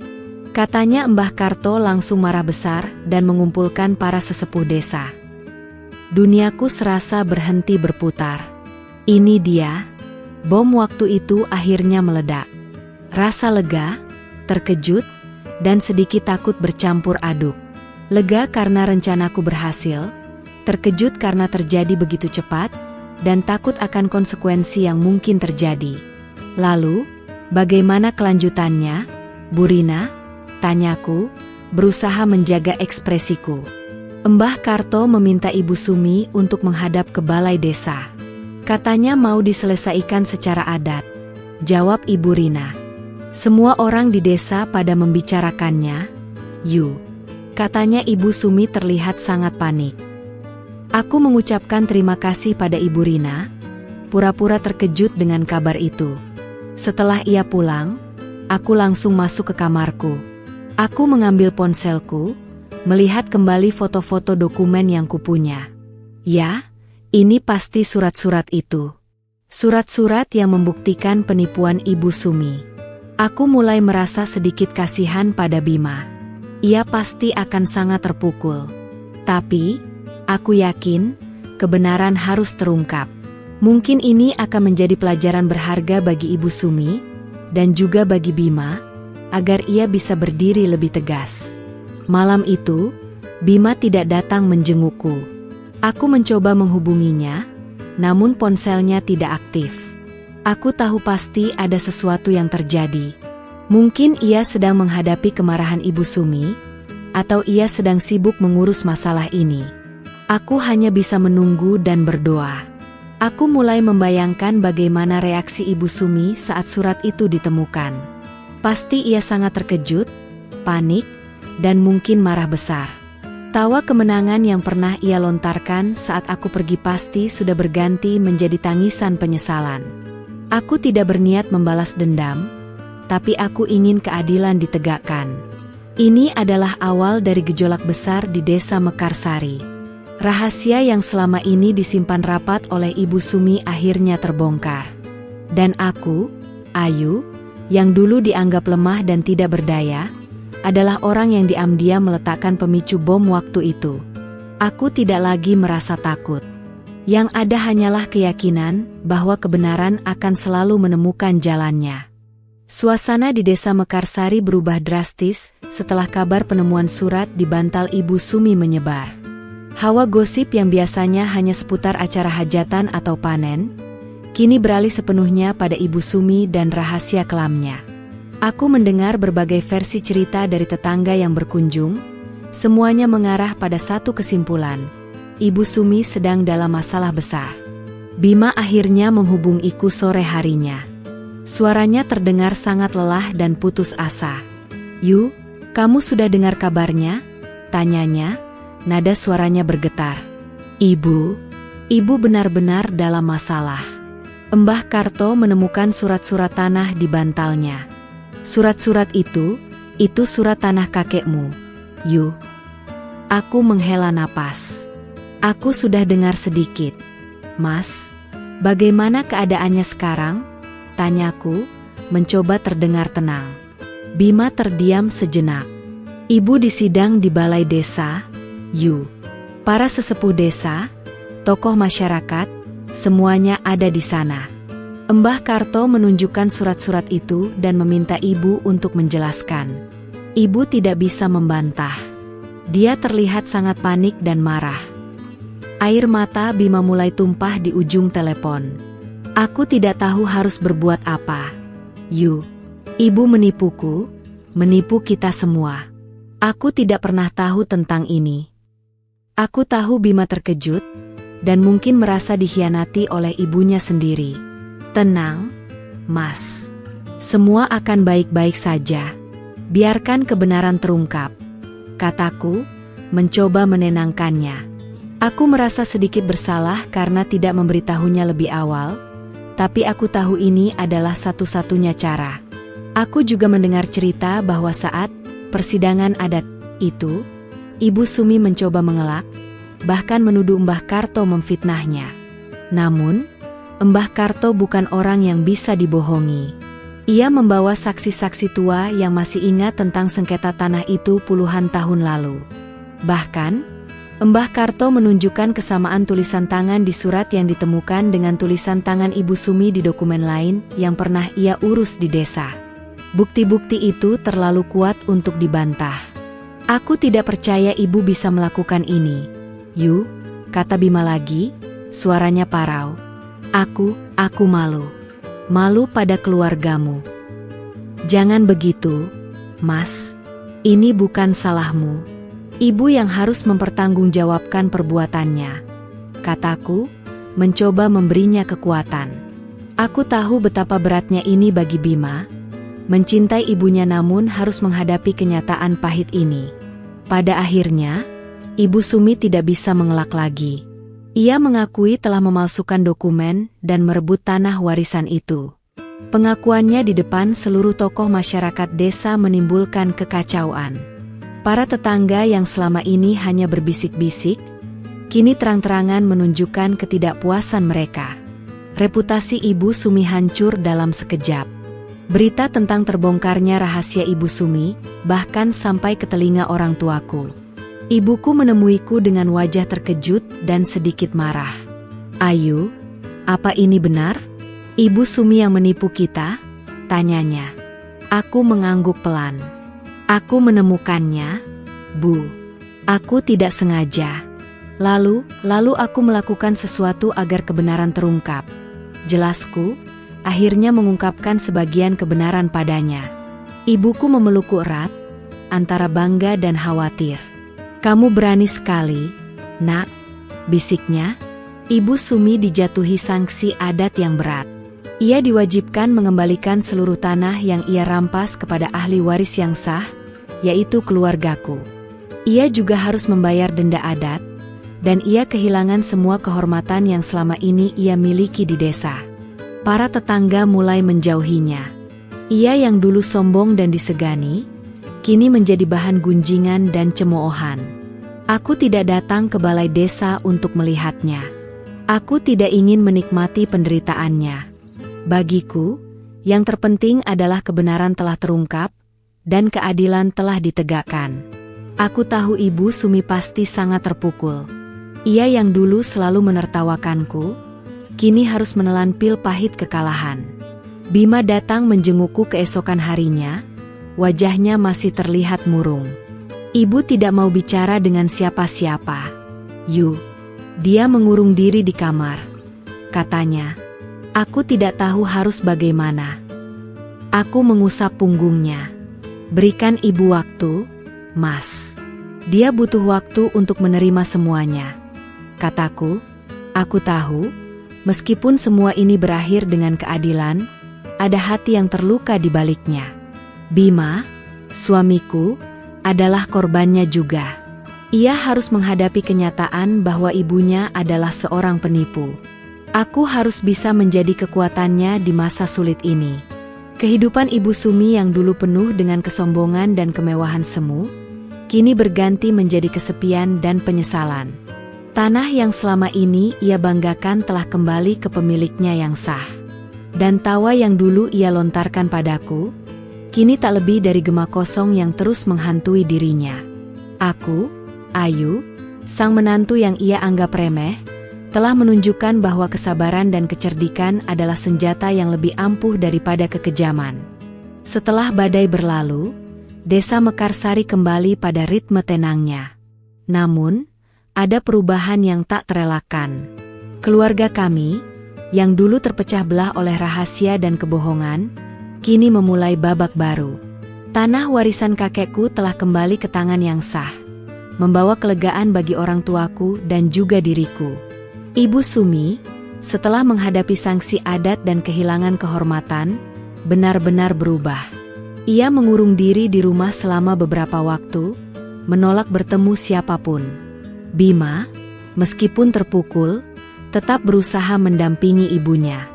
Katanya Mbah Karto langsung marah besar dan mengumpulkan para sesepuh desa. Duniaku serasa berhenti berputar. Ini dia, Bom waktu itu akhirnya meledak. Rasa lega, terkejut, dan sedikit takut bercampur aduk. Lega karena rencanaku berhasil, terkejut karena terjadi begitu cepat, dan takut akan konsekuensi yang mungkin terjadi. Lalu, bagaimana kelanjutannya, Bu Rina? Tanyaku, berusaha menjaga ekspresiku. Mbah Karto meminta Ibu Sumi untuk menghadap ke balai desa. Katanya mau diselesaikan secara adat, jawab Ibu Rina. Semua orang di desa pada membicarakannya. Katanya Ibu Sumi terlihat sangat panik. Aku mengucapkan terima kasih pada Ibu Rina, pura-pura terkejut dengan kabar itu. Setelah ia pulang, aku langsung masuk ke kamarku. Aku mengambil ponselku, melihat kembali foto-foto dokumen yang kupunya. Ya, ini pasti surat-surat itu. Surat-surat yang membuktikan penipuan Ibu Sumi. Aku mulai merasa sedikit kasihan pada Bima. Ia pasti akan sangat terpukul. Tapi, aku yakin, kebenaran harus terungkap. Mungkin ini akan menjadi pelajaran berharga bagi Ibu Sumi, dan juga bagi Bima, agar ia bisa berdiri lebih tegas. Malam itu, Bima tidak datang menjengukku. Aku mencoba menghubunginya, namun ponselnya tidak aktif. Aku tahu pasti ada sesuatu yang terjadi. Mungkin ia sedang menghadapi kemarahan Ibu Sumi, atau ia sedang sibuk mengurus masalah ini. Aku hanya bisa menunggu dan berdoa. Aku mulai membayangkan bagaimana reaksi Ibu Sumi saat surat itu ditemukan. Pasti ia sangat terkejut, panik, dan mungkin marah besar. Tawa kemenangan yang pernah ia lontarkan saat aku pergi pasti sudah berganti menjadi tangisan penyesalan. Aku tidak berniat membalas dendam, tapi aku ingin keadilan ditegakkan. Ini adalah awal dari gejolak besar di desa Mekarsari. Rahasia yang selama ini disimpan rapat oleh Ibu Sumi akhirnya terbongkar. Dan aku, Ayu, yang dulu dianggap lemah dan tidak berdaya, adalah orang yang diam-diam meletakkan pemicu bom waktu itu. Aku tidak lagi merasa takut. Yang ada hanyalah keyakinan bahwa kebenaran akan selalu menemukan jalannya. Suasana di desa Mekarsari berubah drastis setelah kabar penemuan surat di bantal Ibu Sumi menyebar. Hawa gosip yang biasanya hanya seputar acara hajatan atau panen, kini beralih sepenuhnya pada Ibu Sumi dan rahasia kelamnya. Aku mendengar berbagai versi cerita dari tetangga yang berkunjung, semuanya mengarah pada satu kesimpulan. Ibu Sumi sedang dalam masalah besar. Bima akhirnya menghubungiku sore harinya. Suaranya terdengar sangat lelah dan putus asa. Kamu sudah dengar kabarnya? Tanyanya, nada suaranya bergetar. Ibu benar-benar dalam masalah. Mbah Karto menemukan surat-surat tanah di bantalnya. Surat-surat itu surat tanah kakekmu. Aku menghela napas. Aku sudah dengar sedikit. Mas, bagaimana keadaannya sekarang? Tanyaku, mencoba terdengar tenang. Bima terdiam sejenak. Ibu disidang di balai desa. Para sesepuh desa, tokoh masyarakat, semuanya ada di sana. Mbah Karto menunjukkan surat-surat itu dan meminta ibu untuk menjelaskan. Ibu tidak bisa membantah. Dia terlihat sangat panik dan marah. Air mata Bima mulai tumpah di ujung telepon. Aku tidak tahu harus berbuat apa. Ibu menipuku, menipu kita semua. Aku tidak pernah tahu tentang ini. Aku tahu Bima terkejut, dan mungkin merasa dikhianati oleh ibunya sendiri. Tenang, Mas. Semua akan baik-baik saja. Biarkan kebenaran terungkap, kataku, mencoba menenangkannya. Aku merasa sedikit bersalah karena tidak memberitahunya lebih awal, tapi aku tahu ini adalah satu-satunya cara. Aku juga mendengar cerita bahwa saat persidangan adat itu, Ibu Sumi mencoba mengelak, bahkan menuduh Mbah Karto memfitnahnya. Namun, Mbah Karto bukan orang yang bisa dibohongi. Ia membawa saksi-saksi tua yang masih ingat tentang sengketa tanah itu puluhan tahun lalu. Bahkan, Mbah Karto menunjukkan kesamaan tulisan tangan di surat yang ditemukan dengan tulisan tangan Ibu Sumi di dokumen lain yang pernah ia urus di desa. Bukti-bukti itu terlalu kuat untuk dibantah. Aku tidak percaya ibu bisa melakukan ini. Yu, kata Bima lagi, suaranya parau. Aku malu. Malu pada keluargamu. Jangan begitu, Mas. Ini bukan salahmu. Ibu yang harus mempertanggungjawabkan perbuatannya, kataku, mencoba memberinya kekuatan. Aku tahu betapa beratnya ini bagi Bima, mencintai ibunya namun harus menghadapi kenyataan pahit ini. Pada akhirnya, Ibu Sumi tidak bisa mengelak lagi. Ia mengakui telah memalsukan dokumen dan merebut tanah warisan itu. Pengakuannya di depan seluruh tokoh masyarakat desa menimbulkan kekacauan. Para tetangga yang selama ini hanya berbisik-bisik, kini terang-terangan menunjukkan ketidakpuasan mereka. Reputasi Ibu Sumi hancur dalam sekejap. Berita tentang terbongkarnya rahasia Ibu Sumi bahkan sampai ke telinga orang tuaku. Ibuku menemuiku dengan wajah terkejut dan sedikit marah. Ayu, apa ini benar? Ibu Sumi yang menipu kita? Tanyanya. Aku mengangguk pelan. Aku menemukannya, Bu. Aku tidak sengaja. Lalu aku melakukan sesuatu agar kebenaran terungkap. Jelasku, akhirnya mengungkapkan sebagian kebenaran padanya. Ibuku memelukku erat, antara bangga dan khawatir. Kamu berani sekali, Nak, bisiknya. Ibu Sumi dijatuhi sanksi adat yang berat. Ia diwajibkan mengembalikan seluruh tanah yang ia rampas kepada ahli waris yang sah, yaitu keluargaku. Ia juga harus membayar denda adat, dan ia kehilangan semua kehormatan yang selama ini ia miliki di desa. Para tetangga mulai menjauhinya. Ia yang dulu sombong dan disegani, kini menjadi bahan gunjingan dan cemoohan. Aku tidak datang ke balai desa untuk melihatnya. Aku tidak ingin menikmati penderitaannya. Bagiku, yang terpenting adalah kebenaran telah terungkap, dan keadilan telah ditegakkan. Aku tahu Ibu Sumi pasti sangat terpukul. Ia yang dulu selalu menertawakanku, kini harus menelan pil pahit kekalahan. Bima datang menjengukku keesokan harinya, wajahnya masih terlihat murung. Ibu tidak mau bicara dengan siapa-siapa. Yu, dia mengurung diri di kamar. Katanya, aku tidak tahu harus bagaimana. Aku mengusap punggungnya. Berikan ibu waktu, Mas. Dia butuh waktu untuk menerima semuanya. Kataku, aku tahu, meskipun semua ini berakhir dengan keadilan, ada hati yang terluka di baliknya. Bima, suamiku, adalah korbannya juga. Ia harus menghadapi kenyataan bahwa ibunya adalah seorang penipu. Aku harus bisa menjadi kekuatannya di masa sulit ini. Kehidupan Ibu Sumi yang dulu penuh dengan kesombongan dan kemewahan semu, kini berganti menjadi kesepian dan penyesalan. Tanah yang selama ini ia banggakan telah kembali ke pemiliknya yang sah. Dan tawa yang dulu ia lontarkan padaku, kini tak lebih dari gema kosong yang terus menghantui dirinya. Aku, Ayu, sang menantu yang ia anggap remeh, telah menunjukkan bahwa kesabaran dan kecerdikan adalah senjata yang lebih ampuh daripada kekejaman. Setelah badai berlalu, desa Mekarsari kembali pada ritme tenangnya. Namun, ada perubahan yang tak terelakkan. Keluarga kami, yang dulu terpecah belah oleh rahasia dan kebohongan, kini memulai babak baru. Tanah warisan kakekku telah kembali ke tangan yang sah, membawa kelegaan bagi orang tuaku dan juga diriku. Ibu Sumi, setelah menghadapi sanksi adat dan kehilangan kehormatan, benar-benar berubah. Ia mengurung diri di rumah selama beberapa waktu, menolak bertemu siapapun. Bima, meskipun terpukul, tetap berusaha mendampingi ibunya.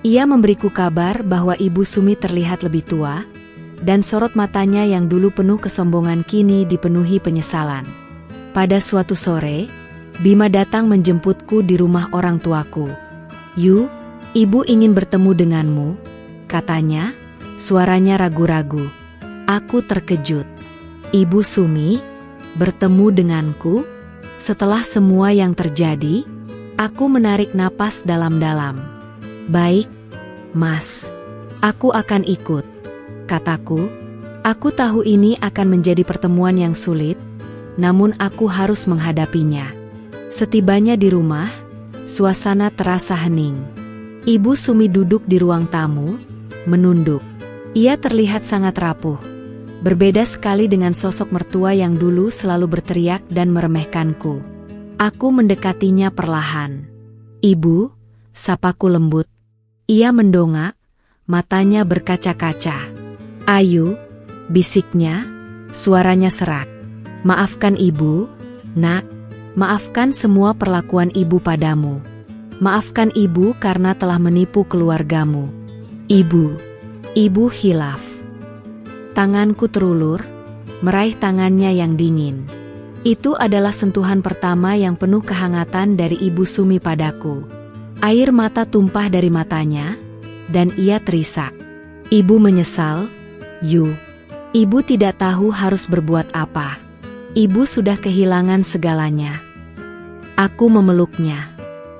Ia memberiku kabar bahwa Ibu Sumi terlihat lebih tua, dan sorot matanya yang dulu penuh kesombongan kini dipenuhi penyesalan. Pada suatu sore, Bima datang menjemputku di rumah orang tuaku. Yu, ibu ingin bertemu denganmu, katanya, suaranya ragu-ragu. Aku terkejut. Ibu Sumi, bertemu denganku? Setelah semua yang terjadi, aku menarik napas dalam-dalam. "Baik, Mas. Aku akan ikut," kataku. Aku tahu ini akan menjadi pertemuan yang sulit, namun aku harus menghadapinya. Setibanya di rumah, suasana terasa hening. Ibu Sumi duduk di ruang tamu, menunduk. Ia terlihat sangat rapuh. Berbeda sekali dengan sosok mertua yang dulu selalu berteriak dan meremehkanku. Aku mendekatinya perlahan. "Ibu," sapaku lembut. Ia mendongak, matanya berkaca-kaca. "Ayu," bisiknya, suaranya serak. "Maafkan ibu, nak. Maafkan semua perlakuan ibu padamu. Maafkan ibu karena telah menipu keluargamu. Ibu hilaf." Tanganku terulur, meraih tangannya yang dingin. Itu adalah sentuhan pertama yang penuh kehangatan dari Ibu Sumi padaku. Air mata tumpah dari matanya, dan ia terisak. "Ibu menyesal, Yu. Ibu tidak tahu harus berbuat apa. Ibu sudah kehilangan segalanya." Aku memeluknya.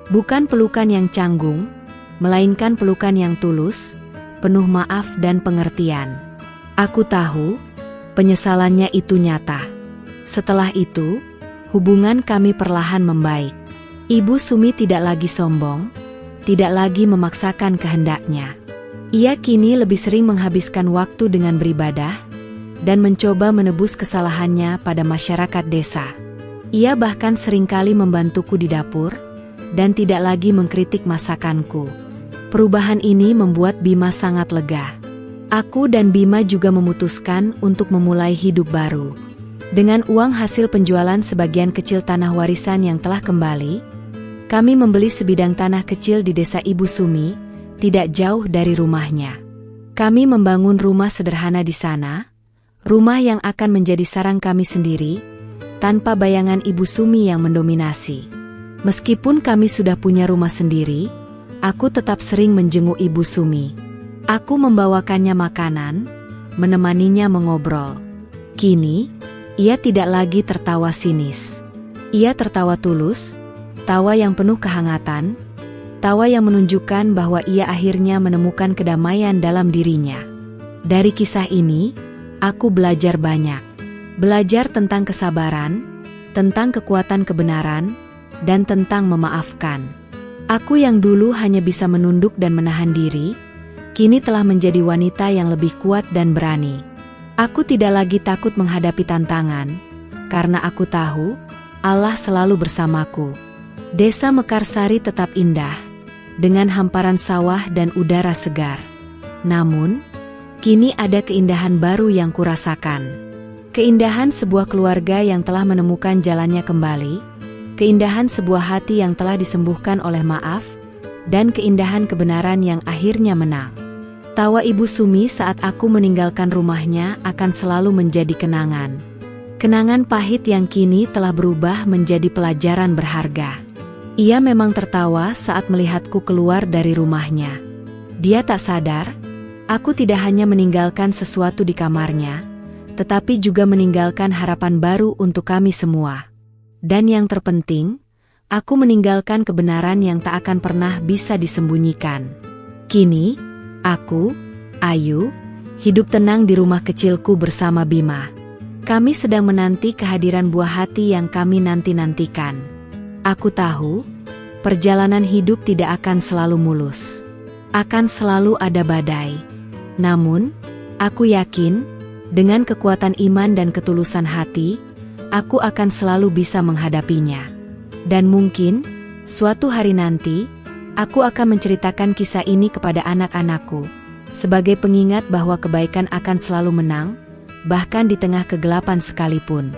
Bukan pelukan yang canggung, melainkan pelukan yang tulus, penuh maaf dan pengertian. Aku tahu, penyesalannya itu nyata. Setelah itu, hubungan kami perlahan membaik. Ibu Sumi tidak lagi sombong, tidak lagi memaksakan kehendaknya. Ia kini lebih sering menghabiskan waktu dengan beribadah, dan mencoba menebus kesalahannya pada masyarakat desa. Ia bahkan seringkali membantuku di dapur, dan tidak lagi mengkritik masakanku. Perubahan ini membuat Bima sangat lega. Aku dan Bima juga memutuskan untuk memulai hidup baru. Dengan uang hasil penjualan sebagian kecil tanah warisan yang telah kembali, kami membeli sebidang tanah kecil di desa Ibu Sumi, tidak jauh dari rumahnya. Kami membangun rumah sederhana di sana, rumah yang akan menjadi sarang kami sendiri, tanpa bayangan Ibu Sumi yang mendominasi. Meskipun kami sudah punya rumah sendiri, aku tetap sering menjenguk Ibu Sumi. Aku membawakannya makanan, menemaninya mengobrol. Kini, ia tidak lagi tertawa sinis. Ia tertawa tulus, tawa yang penuh kehangatan, tawa yang menunjukkan bahwa ia akhirnya menemukan kedamaian dalam dirinya. Dari kisah ini, aku belajar banyak. Belajar tentang kesabaran, tentang kekuatan kebenaran, dan tentang memaafkan. Aku yang dulu hanya bisa menunduk dan menahan diri, kini telah menjadi wanita yang lebih kuat dan berani. Aku tidak lagi takut menghadapi tantangan, karena aku tahu Allah selalu bersamaku. Desa Mekarsari tetap indah, dengan hamparan sawah dan udara segar. Namun, kini ada keindahan baru yang kurasakan. Keindahan sebuah keluarga yang telah menemukan jalannya kembali, keindahan sebuah hati yang telah disembuhkan oleh maaf, dan keindahan kebenaran yang akhirnya menang. Tawa Ibu Sumi saat aku meninggalkan rumahnya akan selalu menjadi kenangan. Kenangan pahit yang kini telah berubah menjadi pelajaran berharga. Ia memang tertawa saat melihatku keluar dari rumahnya. Dia tak sadar, aku tidak hanya meninggalkan sesuatu di kamarnya, tetapi juga meninggalkan harapan baru untuk kami semua. Dan yang terpenting, aku meninggalkan kebenaran yang tak akan pernah bisa disembunyikan. Kini, aku, Ayu, hidup tenang di rumah kecilku bersama Bima. Kami sedang menanti kehadiran buah hati yang kami nanti-nantikan. Aku tahu, perjalanan hidup tidak akan selalu mulus. Akan selalu ada badai. Namun, aku yakin, dengan kekuatan iman dan ketulusan hati, aku akan selalu bisa menghadapinya. Dan mungkin, suatu hari nanti, aku akan menceritakan kisah ini kepada anak-anakku, sebagai pengingat bahwa kebaikan akan selalu menang, bahkan di tengah kegelapan sekalipun.